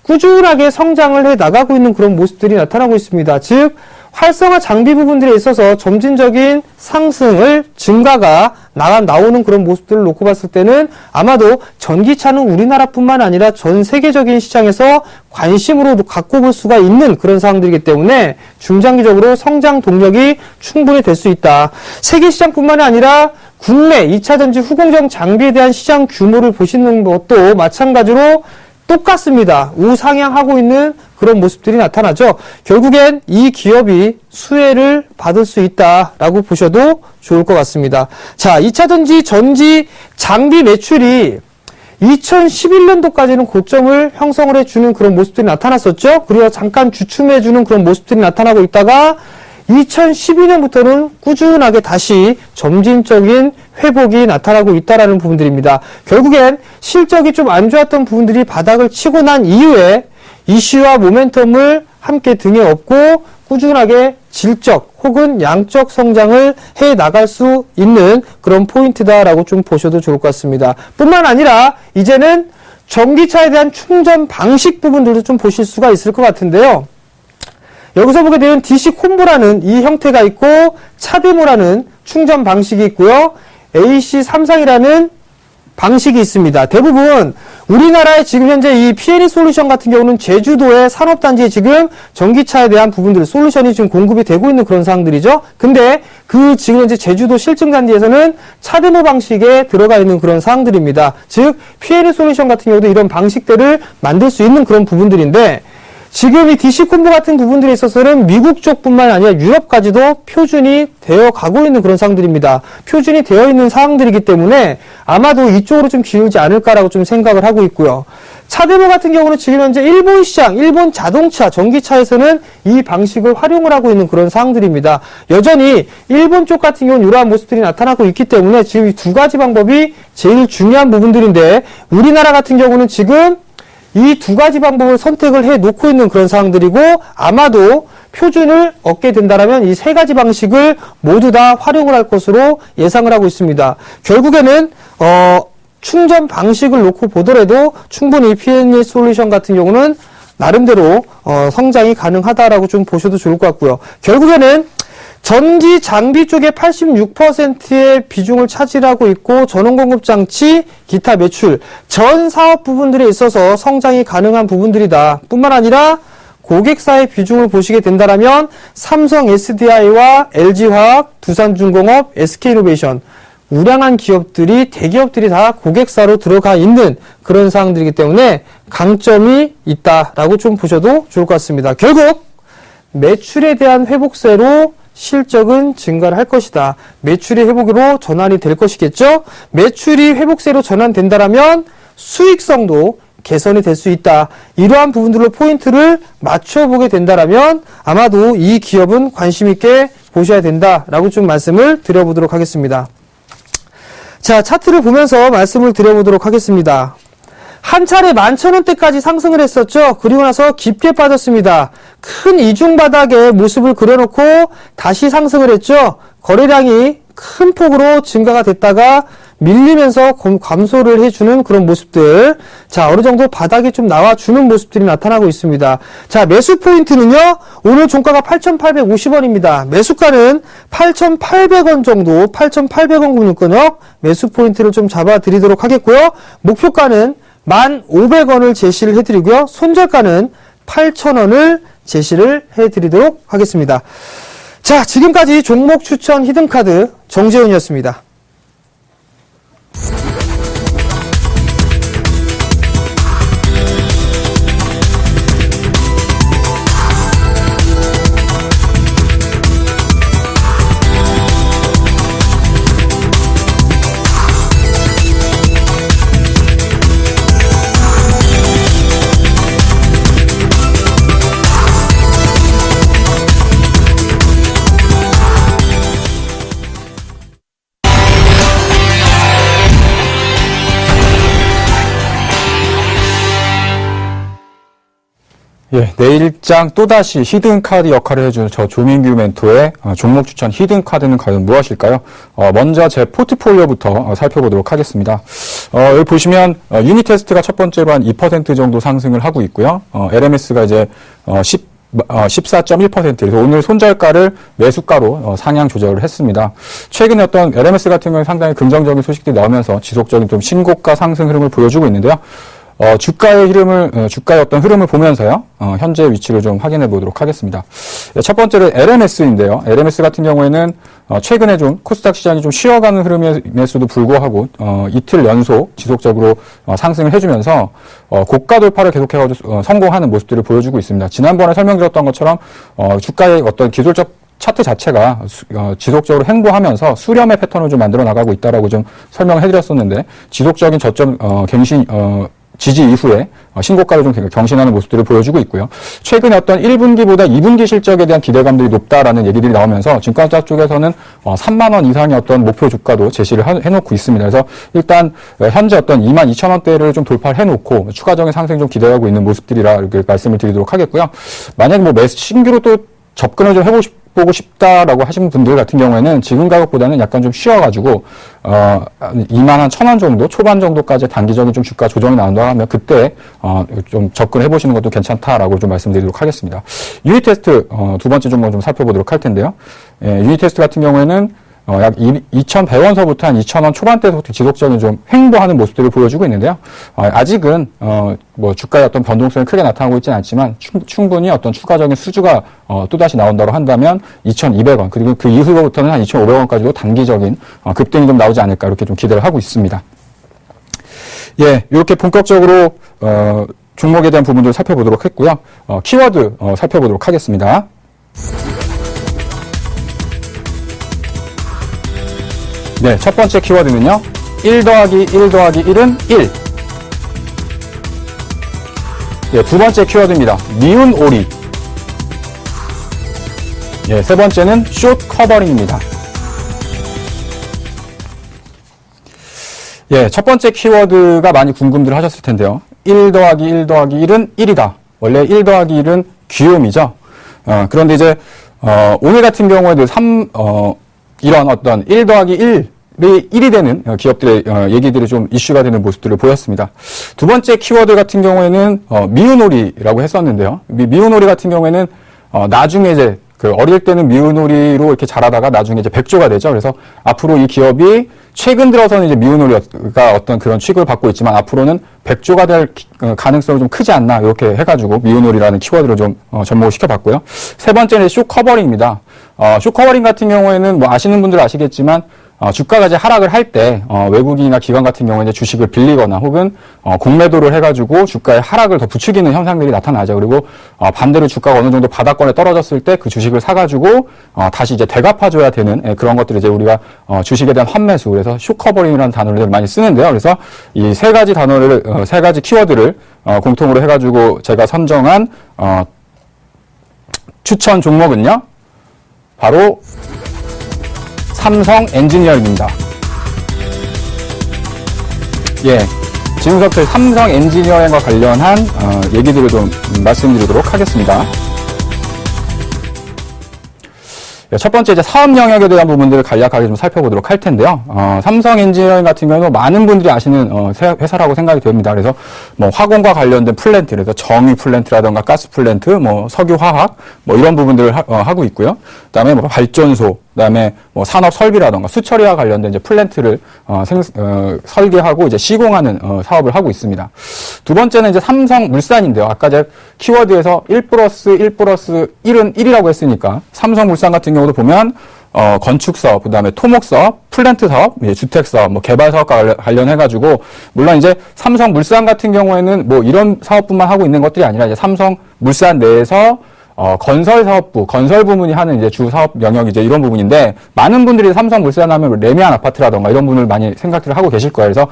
Speaker 2: 꾸준하게 성장을 해 나가고 있는 그런 모습들이 나타나고 있습니다. 즉, 활성화 장비 부분들에 있어서 점진적인 증가가 나오는 그런 모습들을 놓고 봤을 때는 아마도 전기차는 우리나라뿐만 아니라 전 세계적인 시장에서 관심으로 갖고 볼 수가 있는 그런 사항들이기 때문에 중장기적으로 성장 동력이 충분히 될 수 있다. 세계 시장뿐만 아니라 국내 2차 전지 후공정 장비에 대한 시장 규모를 보시는 것도 마찬가지로 똑같습니다. 우상향하고 있는 그런 모습들이 나타나죠. 결국엔 이 기업이 수혜를 받을 수 있다라고 보셔도 좋을 것 같습니다. 자, 2차 전지 장비 매출이 2011년도까지는 고점을 형성을 해주는 그런 모습들이 나타났었죠. 그리고 잠깐 주춤해주는 그런 모습들이 나타나고 있다가 2012년부터는 꾸준하게 다시 점진적인 회복이 나타나고 있다는 부분들입니다. 결국엔 실적이 좀 안 좋았던 부분들이 바닥을 치고 난 이후에 이슈와 모멘텀을 함께 등에 업고 꾸준하게 질적 혹은 양적 성장을 해 나갈 수 있는 그런 포인트다라고 좀 보셔도 좋을 것 같습니다. 뿐만 아니라 이제는 전기차에 대한 충전 방식 부분들도 좀 보실 수가 있을 것 같은데요. 여기서 보게 되면 DC 콤보라는 이 형태가 있고 차비모라는 충전 방식이 있고요. AC 삼상이라는 방식이 있습니다. 대부분 우리나라의 지금 현재 이 P&E 솔루션 같은 경우는 제주도의 산업단지에 지금 전기차에 대한 부분들 솔루션이 지금 공급이 되고 있는 그런 사항들이죠. 근데 그 지금 현재 제주도 실증단지에서는 차데모 방식에 들어가 있는 그런 사항들입니다. 즉 P&E 솔루션 같은 경우도 이런 방식들을 만들 수 있는 그런 부분들인데 지금 이 DC 콤보 같은 부분들에 있어서는 미국 쪽뿐만 아니라 유럽까지도 표준이 되어 가고 있는 그런 사항들입니다. 표준이 되어 있는 사항들이기 때문에 아마도 이쪽으로 좀 기울지 않을까라고 좀 생각을 하고 있고요. 차데모 같은 경우는 지금 현재 일본 시장, 일본 자동차, 전기차에서는 이 방식을 활용을 하고 있는 그런 사항들입니다. 여전히 일본 쪽 같은 경우는 이러한 모습들이 나타나고 있기 때문에 지금 이 두 가지 방법이 제일 중요한 부분들인데 우리나라 같은 경우는 지금 이 두 가지 방법을 선택을 해 놓고 있는 그런 상황들이고 아마도 표준을 얻게 된다면 이 세 가지 방식을 모두 다 활용을 할 것으로 예상을 하고 있습니다. 결국에는 충전 방식을 놓고 보더라도 충분히 P&E 솔루션 같은 경우는 나름대로 성장이 가능하다라고 좀 보셔도 좋을 것 같고요. 결국에는 전기 장비 쪽에 86%의 비중을 차지하고 있고 전원 공급 장치, 기타 매출, 전 사업 부분들에 있어서 성장이 가능한 부분들이다. 뿐만 아니라 고객사의 비중을 보시게 된다면 삼성 SDI와 LG화학, 두산중공업, SK이노베이션 우량한 기업들이 대기업들이 다 고객사로 들어가 있는 그런 사항들이기 때문에 강점이 있다라고 좀 보셔도 좋을 것 같습니다. 결국 매출에 대한 회복세로 실적은 증가를 할 것이다. 매출이 회복으로 전환이 될 것이겠죠. 매출이 회복세로 전환된다면 수익성도 개선이 될 수 있다. 이러한 부분들로 포인트를 맞춰보게 된다면 아마도 이 기업은 관심 있게 보셔야 된다라고 좀 말씀을 드려보도록 하겠습니다. 자, 차트를 보면서 말씀을 드려보도록 하겠습니다. 한 차례 11,000원대까지 상승을 했었죠. 그리고 나서 깊게 빠졌습니다. 큰 이중바닥의 모습을 그려놓고 다시 상승을 했죠. 거래량이 큰 폭으로 증가가 됐다가 밀리면서 감소를 해주는 그런 모습들. 자, 어느 정도 바닥이 좀 나와주는 모습들이 나타나고 있습니다. 자, 매수 포인트는요, 오늘 종가가 8,850원입니다. 매수가는 8,800원 정도, 8,800원 근육 매수 포인트를 좀 잡아드리도록 하겠고요. 목표가는 1,500원을 제시를 해드리고요. 손절가는 8,000원을 제시를 해드리도록 하겠습니다. 자, 지금까지 종목 추천 히든카드 정재훈이었습니다.
Speaker 3: 예, 내일장 또다시 히든카드 역할을 해주는 저 조민규 멘토의 종목 추천 히든카드는 과연 무엇일까요? 먼저 제 포트폴리오부터 살펴보도록 하겠습니다. 여기 보시면 유니테스트가 첫 번째로 한 2% 정도 상승을 하고 있고요. LMS가 이제 14.1%, 그래서 오늘 손절가를 매수가로 상향 조절을 했습니다. 최근에 어떤 LMS 같은 경우는 상당히 긍정적인 소식들이 나오면서 지속적인 좀 신고가 상승 흐름을 보여주고 있는데요. 주가의 어떤 흐름을 보면서요, 현재 위치를 좀 확인해 보도록 하겠습니다. 첫 번째로 LMS인데요. LMS 같은 경우에는, 최근에 좀 코스닥 시장이 좀 쉬어가는 흐름임에서도 불구하고, 이틀 연속 지속적으로 상승을 해주면서, 고가 돌파를 계속해가지고 성공하는 모습들을 보여주고 있습니다. 지난번에 설명드렸던 것처럼, 주가의 어떤 기술적 차트 자체가 지속적으로 횡보하면서 수렴의 패턴을 좀 만들어 나가고 있다라고 좀 설명을 해드렸었는데, 지속적인 저점, 지지 이후에 신고가를 좀 경신하는 모습들을 보여주고 있고요. 최근에 어떤 1분기보다 2분기 실적에 대한 기대감들이 높다라는 얘기들이 나오면서 증권사 쪽에서는 3만 원 이상의 어떤 목표 주가도 제시를 해놓고 있습니다. 그래서 일단 현재 어떤 22,000원대를 좀 돌파를 해놓고 추가적인 상승 좀 기대하고 있는 모습들이라 이렇게 말씀을 드리도록 하겠고요. 만약에 뭐 신규로 또 접근을 좀 해보고 싶다라고 하시는 분들 같은 경우에는 지금 가격보다는 약간 좀 쉬어가지고 21,000원 정도 초반 정도까지 단기적인 좀 주가 조정이 나온다 하면 그때 좀 접근해 보시는 것도 괜찮다라고 좀 말씀드리도록 하겠습니다. 유니테스트 두 번째 종목 좀 살펴보도록 할 텐데요. 유니테스트 같은 경우에는 약 2,100원서부터 한 2,000원 초반대부터 지속적인 좀 횡보하는 모습들을 보여주고 있는데요. 아직은 뭐 주가의 어떤 변동성이 크게 나타나고 있지는 않지만 충분히 어떤 추가적인 수주가 또다시 나온다고 한다면 2,200원 그리고 그 이후로부터는 한 2,500원까지도 단기적인 급등이 좀 나오지 않을까 이렇게 좀 기대를 하고 있습니다. 예, 이렇게 본격적으로 종목에 대한 부분들을 살펴보도록 했고요. 키워드 살펴보도록 하겠습니다. 네, 첫 번째 키워드는요. 1 더하기 1 더하기 1은 1. 예, 두 번째 키워드입니다. 미운 오리. 예, 세 번째는 숏 커버링입니다. 예, 첫 번째 키워드가 많이 궁금들 하셨을 텐데요. 1 더하기 1 더하기 1은 1이다. 원래 1 더하기 1은 귀요미죠. 그런데 이제, 오늘 같은 경우에도 이런 어떤 1 더하기 1이 되는 기업들의 얘기들이 좀 이슈가 되는 모습들을 보였습니다. 두 번째 키워드 같은 경우에는 미운오리라고 했었는데요. 미운오리 같은 경우에는 나중에 이제 그 어릴 때는 미운오리로 이렇게 자라다가 나중에 이제 백조가 되죠. 그래서 앞으로 이 기업이 최근 들어서는 이제 미운오리가 어떤 그런 취급을 받고 있지만 앞으로는 백조가 될 가능성이 좀 크지 않나 이렇게 해가지고 미운오리라는 키워드를 좀 접목을 시켜봤고요. 세 번째는 숏 커버링입니다. 숏 커버링 같은 경우에는 뭐 아시는 분들 아시겠지만 주가가 이제 하락을 할 때 외국인이나 기관 같은 경우에는 주식을 빌리거나 혹은 공매도를 해가지고 주가의 하락을 더 부추기는 현상들이 나타나죠. 그리고 반대로 주가가 어느 정도 바닥권에 떨어졌을 때 그 주식을 사가지고 다시 이제 되갚아줘야 되는 그런 것들을 이제 우리가 주식에 대한 환매수 그래서 숏커버링이라는 단어를 많이 쓰는데요. 그래서 이 세 가지 단어를 세 가지 키워드를 공통으로 해가지고 제가 선정한 추천 종목은요. 바로 삼성 엔지니어링입니다. 예, 지금부터 삼성 엔지니어링과 관련한 얘기들을 좀 말씀드리도록 하겠습니다. 예, 첫 번째 이제 사업 영역에 대한 부분들을 간략하게 좀 살펴보도록 할 텐데요. 삼성 엔지니어링 같은 경우는 많은 분들이 아시는 회사라고 생각이 됩니다. 그래서 뭐 화공과 관련된 플랜트, 그래서 정유 플랜트라든가 가스 플랜트, 뭐 석유 화학, 뭐 이런 부분들을 하고 있고요. 그다음에 뭐 발전소, 그다음에 뭐 산업 설비라든가 수처리와 관련된 이제 플랜트를 설계하고 이제 시공하는 사업을 하고 있습니다. 두 번째는 이제 삼성물산인데요. 아까 제가 키워드에서 1+1+1은 1이라고 했으니까 삼성물산 같은 경우도 보면 건축 사업, 그다음에 토목 사업, 플랜트 사업, 주택 사업, 뭐 개발 사업과 관련해 가지고 물론 이제 삼성물산 같은 경우에는 뭐 이런 사업뿐만 하고 있는 것들이 아니라 이제 삼성물산 내에서 건설 사업부, 건설 부문이 하는 이제 주 사업 영역이 이제 이런 부분인데, 많은 분들이 삼성물산 하면 레미안 아파트라던가 이런 부분을 많이 생각들을 하고 계실 거예요. 그래서,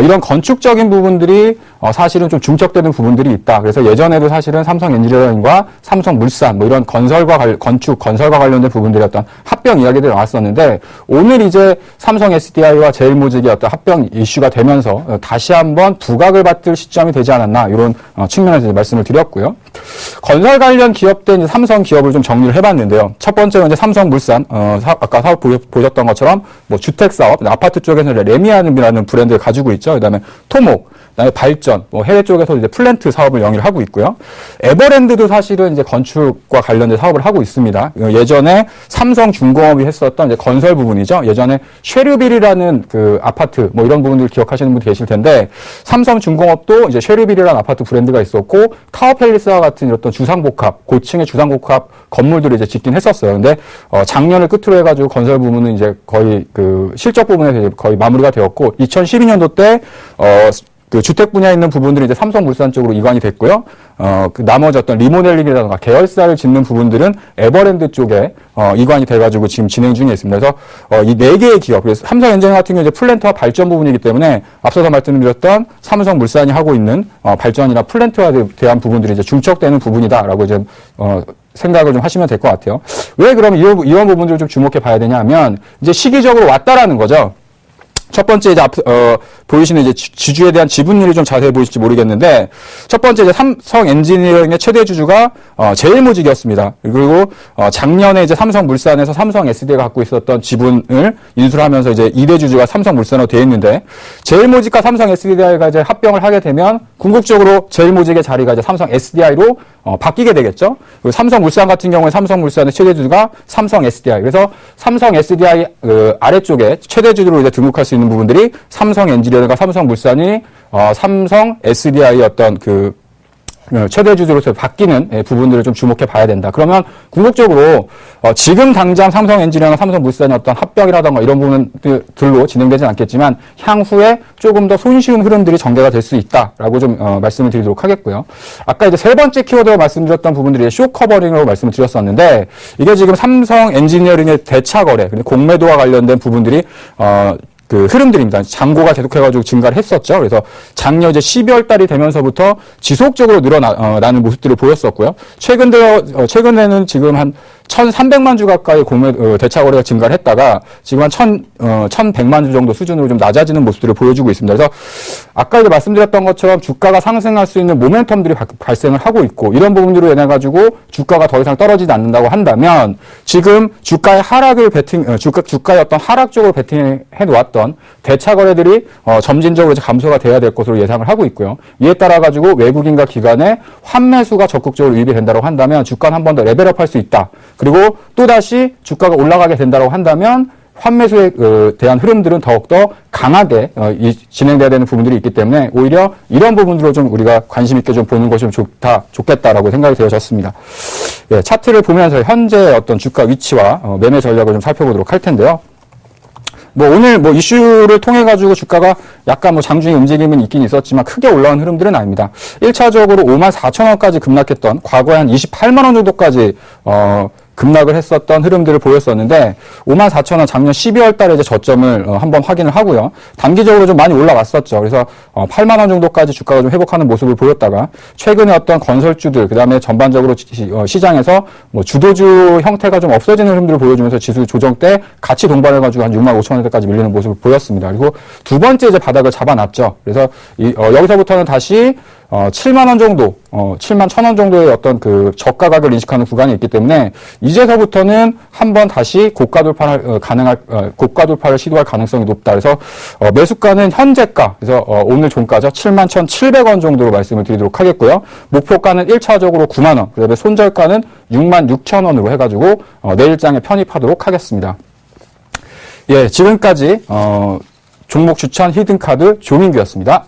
Speaker 3: 이런 건축적인 부분들이, 사실은 좀 중첩되는 부분들이 있다. 그래서 예전에도 사실은 삼성 엔지니어링과 삼성물산, 뭐 이런 건축, 건설과 관련된 부분들이 어떤 합병 이야기들이 나왔었는데, 오늘 이제 삼성 SDI와 제일모직이 어떤 합병 이슈가 되면서 다시 한번 부각을 받을 시점이 되지 않았나, 이런 측면에서 말씀을 드렸고요. 건설 관련 기업된 이제 삼성 기업을 좀 정리를 해봤는데요. 첫 번째는 이제 삼성물산, 아까 사업 보셨던 것처럼 뭐 주택 사업, 아파트 쪽에서 레미안이라는 브랜드를 가지고 있죠. 그다음에 토목, 그다음에 발전, 뭐 해외 쪽에서 이제 플랜트 사업을 영위를 하고 있고요. 에버랜드도 사실은 이제 건축과 관련된 사업을 하고 있습니다. 예전에 삼성중공업이 했었던 이제 건설 부분이죠. 예전에 쉐르빌이라는 그 아파트, 뭐 이런 부분들 기억하시는 분들 계실 텐데, 삼성중공업도 이제 쉐르빌이라는 아파트 브랜드가 있었고, 타워팰리스와 같은 이런 주상복합, 고층의 주상복합 건물들을 이제 짓긴 했었어요. 근데 작년을 끝으로 해가지고 건설 부분은 이제 거의 그 실적 부분에서 거의 마무리가 되었고, 2012년도 때 그 주택 분야에 있는 부분들이 이제 삼성물산 쪽으로 이관이 됐고요. 그 나머지 어떤 리모델링이라든가 계열사를 짓는 부분들은 에버랜드 쪽에 이관이 돼가지고 지금 진행 중에 있습니다. 그래서 이 네 개의 기업, 그래서 삼성 엔지니어링 같은 경우 이제 플랜트와 발전 부분이기 때문에 앞서서 말씀드렸던 삼성물산이 하고 있는 발전이나 플랜트와 대한 부분들이 이제 중첩되는 부분이다라고 이제 생각을 좀 하시면 될 것 같아요. 왜 그러면 이런 부분들을 좀 주목해 봐야 되냐 하면 이제 시기적으로 왔다라는 거죠. 첫 번째 이제 보이시는 이제 지주에 대한 지분율이 좀 자세히 보이실지 모르겠는데, 첫 번째 이제 삼성 엔지니어링의 최대 주주가 제일모직이었습니다. 그리고 작년에 이제 삼성물산에서 삼성 SDI가 갖고 있었던 지분을 인수를 하면서 이제 2대 주주가 삼성물산으로 되어 있는데, 제일모직과 삼성 SDI가 이제 합병을 하게 되면 궁극적으로 제일모직의 자리가 이제 삼성 SDI로 바뀌게 되겠죠. 그리고 삼성물산 같은 경우에 삼성물산의 최대 주주가 삼성 SDI. 그래서 삼성 SDI 아래쪽에 최대 주주로 이제 등록할 수 있는 부분들이 삼성 엔지니어링과 삼성물산이 삼성 SDI의 어떤 최대 주주로서 바뀌는 부분들을 좀 주목해 봐야 된다. 그러면 궁극적으로 지금 당장 삼성 엔지니어링과 삼성물산의 어떤 합병이라던가 이런 부분들로 진행되진 않겠지만 향후에 조금 더 손쉬운 흐름들이 전개가 될 수 있다라고 좀 말씀을 드리도록 하겠고요. 아까 이제 세 번째 키워드로 말씀드렸던 부분들이 쇼 커버링으로 말씀을 드렸었는데, 이게 지금 삼성 엔지니어링의 대차 거래, 공매도와 관련된 부분들이 흐름들입니다. 잔고가 계속해가지고 증가를 했었죠. 그래서 작년 이제 12월 달이 되면서부터 지속적으로 늘어나는 모습들을 보였었고요. 최근에는 지금 한 1,300만 주 가까이 대차 거래가 증가를 했다가 지금 한 1,100만 주 정도 수준으로 좀 낮아지는 모습들을 보여주고 있습니다. 그래서 아까 이제 말씀드렸던 것처럼 주가가 상승할 수 있는 모멘텀들이 발생을 하고 있고, 이런 부분들로 인해 가지고 주가가 더 이상 떨어지지 않는다고 한다면, 지금 주가의 하락을 주가의 어떤 하락 쪽으로 베팅해 놓았던 대차 거래들이 점진적으로 이제 감소가 돼야 될 것으로 예상을 하고 있고요. 이에 따라 가지고 외국인과 기관의 환매수가 적극적으로 유입이 된다고 한다면 주가는 한 번 더 레벨업할 수 있다. 그리고 또다시 주가가 올라가게 된다고 한다면 환매수에 대한 흐름들은 더욱더 강하게 진행돼야 되는 부분들이 있기 때문에, 오히려 이런 부분들로 좀 우리가 관심 있게 좀 보는 것이 좀 좋겠다라고 생각이 되어졌습니다. 예, 차트를 보면서 현재 어떤 주가 위치와 매매 전략을 좀 살펴보도록 할 텐데요. 오늘 이슈를 통해 가지고 주가가 약간 장중의 움직임은 있긴 있었지만 크게 올라온 흐름들은 아닙니다. 1차적으로 54,000원까지 급락했던, 과거에 한 28만원 정도까지 급락을 했었던 흐름들을 보였었는데, 54,000원 작년 12월 달에 이제 저점을 한번 확인을 하고요. 단기적으로 좀 많이 올라왔었죠. 그래서 8만원 정도까지 주가가 좀 회복하는 모습을 보였다가, 최근에 어떤 건설주들, 그 다음에 전반적으로 시장에서 주도주 형태가 좀 없어지는 흐름들을 보여주면서 지수 조정 때 같이 동반해가지고 한 65,000원대까지 밀리는 모습을 보였습니다. 그리고 두 번째 이제 바닥을 잡아놨죠. 그래서 여기서부터는 다시 7만원 정도, 71,000원 정도의 어떤 저가각을 인식하는 구간이 있기 때문에, 이제서부터는 한번 다시 고가 돌파를 시도할 가능성이 높다. 그래서 매수가는 현재가, 그래서 오늘 종가죠. 71,700원 정도로 말씀을 드리도록 하겠고요. 목표가는 1차적으로 9만원, 그 다음에 손절가는 66,000원으로 해가지고 내일장에 편입하도록 하겠습니다. 예, 지금까지 종목 추천 히든카드 조민규였습니다.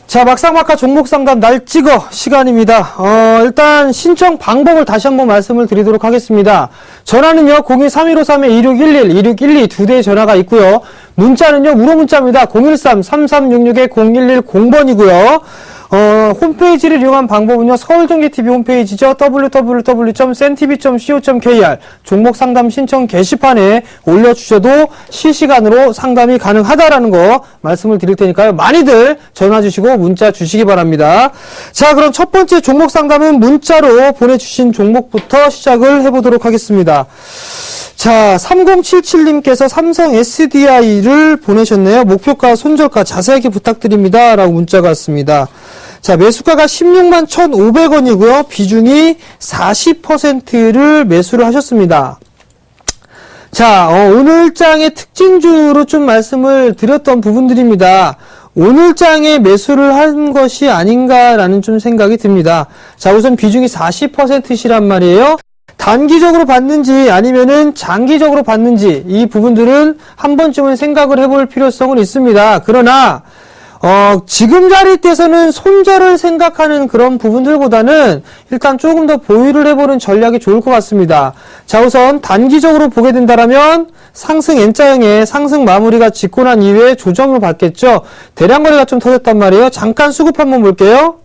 Speaker 2: 자, 막상막하 종목 상담 날 찍어 시간입니다. 일단 신청 방법을 다시 한번 말씀을 드리도록 하겠습니다. 전화는요, 02-3153-2611, 2612 두 대의 전화가 있고요. 문자는요, 무료 문자입니다. 013-3366-0110번이고요. 홈페이지를 이용한 방법은요, 서울전기TV 홈페이지죠. www.sentv.co.kr 종목 상담 신청 게시판에 올려주셔도 실시간으로 상담이 가능하다라는 거 말씀을 드릴 테니까요. 많이들 전화 주시고 문자 주시기 바랍니다. 자, 그럼 첫 번째 종목 상담은 문자로 보내주신 종목부터 시작을 해보도록 하겠습니다. 자, 3077님께서 삼성 SDI를 보내셨네요. 목표가, 손절가 자세하게 부탁드립니다. 라고 문자가 왔습니다. 자, 매수가가 16만 1,500원이고요. 비중이 40%를 매수를 하셨습니다. 자, 오늘장의 특징주로 좀 말씀을 드렸던 부분들입니다. 오늘장에 매수를 한 것이 아닌가라는 좀 생각이 듭니다. 자, 우선 비중이 40%시란 말이에요. 단기적으로 받는지 아니면은 장기적으로 받는지 이 부분들은 한 번쯤은 생각을 해볼 필요성은 있습니다. 그러나 지금 자리대에서는 손절을 생각하는 그런 부분들보다는 일단 조금 더 보유를 해보는 전략이 좋을 것 같습니다. 자, 우선 단기적으로 보게 된다라면 상승 N자형의 상승 마무리가 짓고 난 이후에 조정을 받겠죠. 대량 거래가 좀 터졌단 말이에요. 잠깐 수급 한번 볼게요.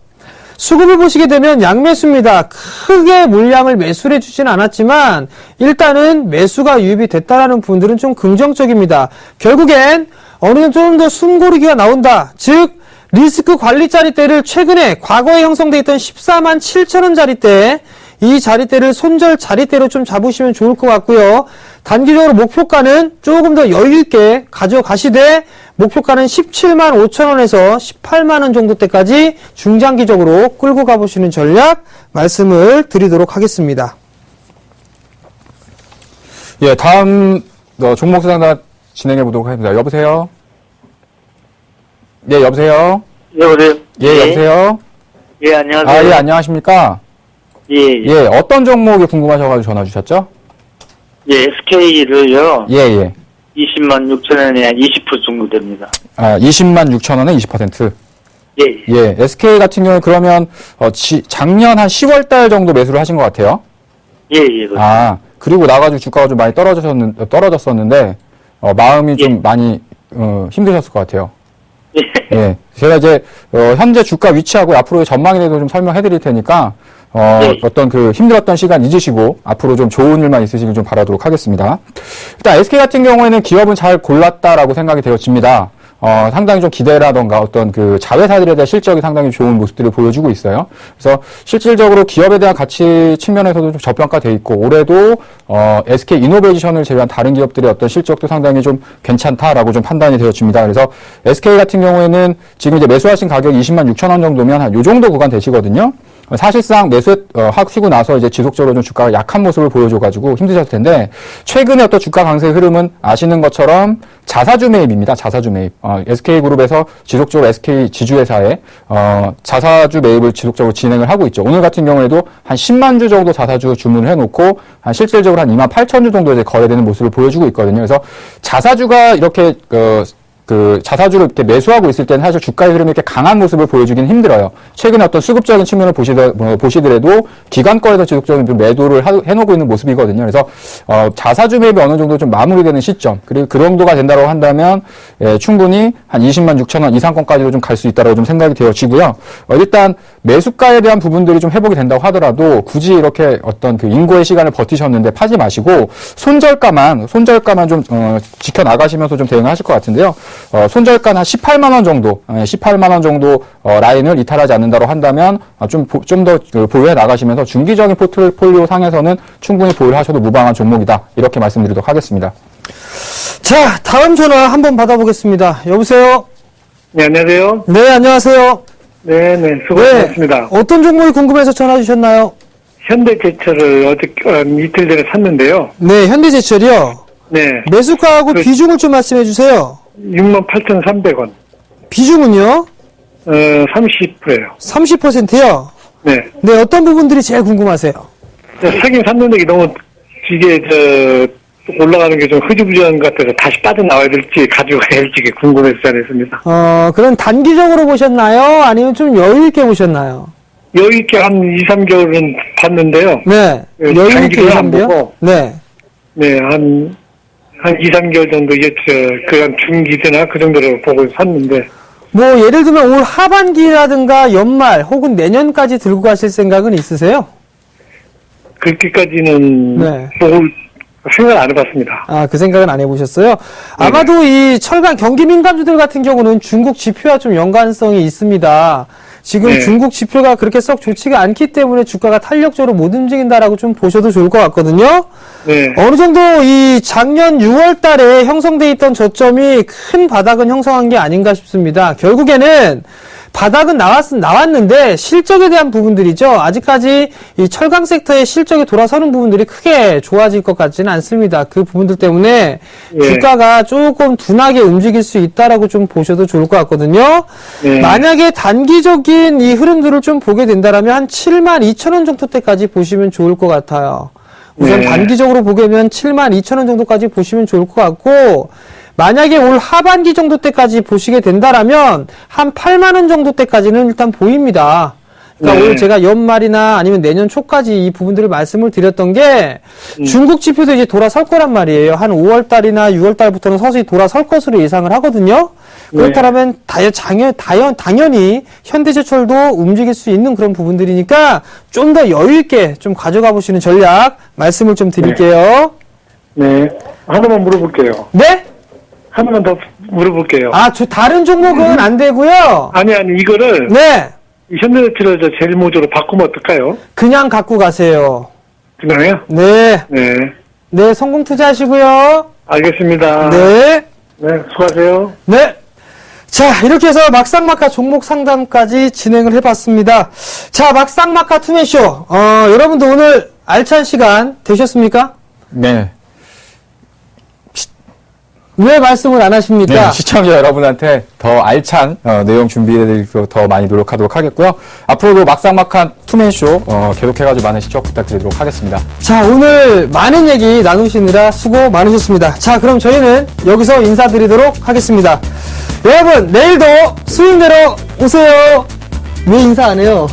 Speaker 2: 수급을 보시게 되면 양매수입니다. 크게 물량을 매수를 해주지는 않았지만 일단은 매수가 유입이 됐다라는 부분들은 좀 긍정적입니다. 결국엔 어느 정도 좀 더 숨고르기가 나온다. 즉 리스크 관리 자리대를 최근에 과거에 형성되어 있던 14만 7천원 자리대, 이 자리대를 손절 자리대로 좀 잡으시면 좋을 것 같고요. 단기적으로 목표가는 조금 더 여유있게 가져가시되 목표가는 17만 5천원에서 18만원 정도 때까지 중장기적으로 끌고 가보시는 전략 말씀을 드리도록 하겠습니다.
Speaker 3: 예, 다음 종목 상담 진행해 보도록 하겠습니다. 여보세요? 예, 여보세요?
Speaker 4: 여보세요?
Speaker 3: 예, 여보세요?
Speaker 4: 예, 안녕하세요.
Speaker 3: 아, 예, 안녕하십니까?
Speaker 4: 예,
Speaker 3: 예, 어떤 종목이 궁금하셔가지고 전화 주셨죠?
Speaker 4: 예, SK를요,
Speaker 3: 예, 예.
Speaker 4: 20만 6천 원에 한 20% 정도 됩니다.
Speaker 3: 아, 20만 6천 원에 20%.
Speaker 4: 예,
Speaker 3: 예, SK 같은 경우는 그러면, 작년 한 10월 달 정도 매수를 하신 것 같아요?
Speaker 4: 예, 예.
Speaker 3: 아, 그리고 나가지고 주가가 좀 많이 떨어졌었는데, 마음이 좀 많이, 힘드셨을 것 같아요.
Speaker 4: 예.
Speaker 3: 예. 제가 이제, 현재 주가 위치하고 앞으로의 전망에 대해서 좀 설명해 드릴 테니까,
Speaker 4: 네.
Speaker 3: 어떤 그 힘들었던 시간 잊으시고, 앞으로 좀 좋은 일만 있으시길 좀 바라도록 하겠습니다. 일단 SK 같은 경우에는 기업은 잘 골랐다라고 생각이 되어집니다. 상당히 좀 기대라던가 어떤 그 자회사들에 대한 실적이 상당히 좋은 모습들을 보여주고 있어요. 그래서 실질적으로 기업에 대한 가치 측면에서도 좀 저평가돼 있고, 올해도, SK 이노베이션을 제외한 다른 기업들의 어떤 실적도 상당히 좀 괜찮다라고 좀 판단이 되어집니다. 그래서 SK 같은 경우에는 지금 이제 매수하신 가격이 20만 6천 원 정도면 한 요 정도 구간 되시거든요. 사실상 하시고 나서 이제 지속적으로 좀 주가가 약한 모습을 보여줘가지고 힘드셨을 텐데, 최근에 어떤 주가 강세 흐름은 아시는 것처럼 자사주 매입입니다. 자사주 매입. SK그룹에서 지속적으로 SK 지주회사에, 자사주 매입을 지속적으로 진행을 하고 있죠. 오늘 같은 경우에도 한 10만 주 정도 자사주 주문을 해놓고, 한 실질적으로 한 2만 8천 주 정도 이제 거래되는 모습을 보여주고 있거든요. 그래서 자사주가 이렇게, 자사주를 이렇게 매수하고 있을 때는 사실 주가의 흐름이 이렇게 강한 모습을 보여주기는 힘들어요. 최근에 어떤 수급적인 측면을 보시더라도 기관권에서 지속적인 좀 매도를 해놓고 있는 모습이거든요. 그래서, 자사주 매입이 어느 정도 좀 마무리되는 시점, 그리고 그 정도가 된다고 한다면, 예, 충분히 한 20만 6천 원 이상권까지도 좀 갈 수 있다라고 좀 생각이 되어지고요. 일단 매수가에 대한 부분들이 좀 회복이 된다고 하더라도 굳이 이렇게 어떤 그 인고의 시간을 버티셨는데 파지 마시고 손절가만 좀, 지켜나가시면서 좀 대응을 하실 것 같은데요. 손절가는 한 18만 원 정도, 18만 원 정도 라인을 이탈하지 않는다고 한다면 좀 더 보유해 나가시면서 중기적인 포트폴리오 상에서는 충분히 보유를 하셔도 무방한 종목이다. 이렇게 말씀드리도록 하겠습니다.
Speaker 2: 자, 다음 전화 한번 받아보겠습니다. 여보세요?
Speaker 4: 네, 안녕하세요.
Speaker 2: 네, 안녕하세요.
Speaker 4: 네, 네, 수고하셨습니다.
Speaker 2: 어떤 종목이 궁금해서 전화 주셨나요?
Speaker 4: 현대제철을 이틀 전에 샀는데요.
Speaker 2: 네, 현대제철이요.
Speaker 4: 네,
Speaker 2: 매수가하고 비중을 좀 말씀해 주세요.
Speaker 4: 68,300원.
Speaker 2: 비중은요?
Speaker 4: 30%예요.
Speaker 2: 30%요?
Speaker 4: 네.
Speaker 2: 네, 어떤 부분들이 제일 궁금하세요?
Speaker 4: 사긴 샀는데 너무 이게 올라가는 게 좀 흐지부지한 것 같아서 다시 빠져나와야 될지 가져가야 될지 궁금해서 전했습니다.
Speaker 2: 그럼 단기적으로 보셨나요? 아니면 좀 여유있게 보셨나요?
Speaker 4: 여유있게 한 2, 3개월은 봤는데요.
Speaker 2: 네. 여유있게 2,
Speaker 4: 장기를 안
Speaker 2: 3개월?
Speaker 4: 보고.
Speaker 2: 네.
Speaker 4: 네, 한 2, 3개월 정도 이게 그냥 중기세나 그 정도로 보고 샀는데.
Speaker 2: 뭐, 예를 들면 올 하반기라든가 연말 혹은 내년까지 들고 가실 생각은 있으세요?
Speaker 4: 그렇게까지는
Speaker 2: 네.
Speaker 4: 보고 생각 안 해봤습니다.
Speaker 2: 아, 그 생각은 안 해보셨어요? 아마도 이 철강 경기 민감주들 같은 경우는 중국 지표와 좀 연관성이 있습니다. 지금
Speaker 4: 네.
Speaker 2: 중국 지표가 그렇게 썩 좋지가 않기 때문에 주가가 탄력적으로 못 움직인다라고 좀 보셔도 좋을 것 같거든요.
Speaker 4: 네.
Speaker 2: 어느 정도 이 작년 6월 달에 형성돼 있던 저점이 큰 바닥은 형성한 게 아닌가 싶습니다. 결국에는 바닥은 나왔는데 실적에 대한 부분들이죠. 아직까지 이 철강 섹터의 실적이 돌아서는 부분들이 크게 좋아질 것 같지는 않습니다. 그 부분들 때문에
Speaker 4: 예.
Speaker 2: 주가가 조금 둔하게 움직일 수 있다라고 좀 보셔도 좋을 것 같거든요.
Speaker 4: 네.
Speaker 2: 만약에 단기적인 이 흐름들을 좀 보게 된다면 한 7만 2천 원 정도 때까지 보시면 좋을 것 같아요. 우선
Speaker 4: 네.
Speaker 2: 단기적으로 보면 72,000원 정도까지 보시면 좋을 것 같고, 만약에 올 하반기 정도 때까지 보시게 된다라면 한 8만 원 정도 때까지는 일단 보입니다. 그러니까
Speaker 4: 네.
Speaker 2: 오늘 제가 연말이나 아니면 내년 초까지 이 부분들을 말씀을 드렸던 게 중국 지표도 이제 돌아설 거란 말이에요. 한 5월 달이나 6월 달부터는 서서히 돌아설 것으로 예상을 하거든요. 그렇다면 당연히 현대제철도 움직일 수 있는 그런 부분들이니까 좀 더 여유 있게 좀 가져가 보시는 전략 말씀을 좀 드릴게요.
Speaker 4: 네. 하나만 물어볼게요.
Speaker 2: 네?
Speaker 4: 하나만 더 물어볼게요.
Speaker 2: 아, 다른 종목은 안 되고요.
Speaker 4: 아니, 이거를
Speaker 2: 네.
Speaker 4: 현대제철을 제일모조로 바꾸면 어떨까요?
Speaker 2: 그냥 갖고 가세요.
Speaker 4: 그냥요?
Speaker 2: 네.
Speaker 4: 네.
Speaker 2: 네, 성공 투자하시고요.
Speaker 4: 알겠습니다.
Speaker 2: 네.
Speaker 4: 네, 수고하세요.
Speaker 2: 네. 자, 이렇게 해서 막상막하 종목 상담까지 진행을 해봤습니다. 자, 막상막하 투매쇼. 여러분도 오늘 알찬 시간 되셨습니까?
Speaker 3: 네.
Speaker 2: 왜 말씀을 안 하십니까?
Speaker 3: 네, 시청자 여러분한테 더 알찬 내용 준비해드리도록 더 많이 노력하도록 하겠고요. 앞으로도 막상막한 투맨쇼 계속해가지고 많은 시청 부탁드리도록 하겠습니다.
Speaker 2: 자, 오늘 많은 얘기 나누시느라 수고 많으셨습니다. 자, 그럼 저희는 여기서 인사드리도록 하겠습니다. 여러분, 내일도 수익내러 오세요. 왜 인사 안 해요?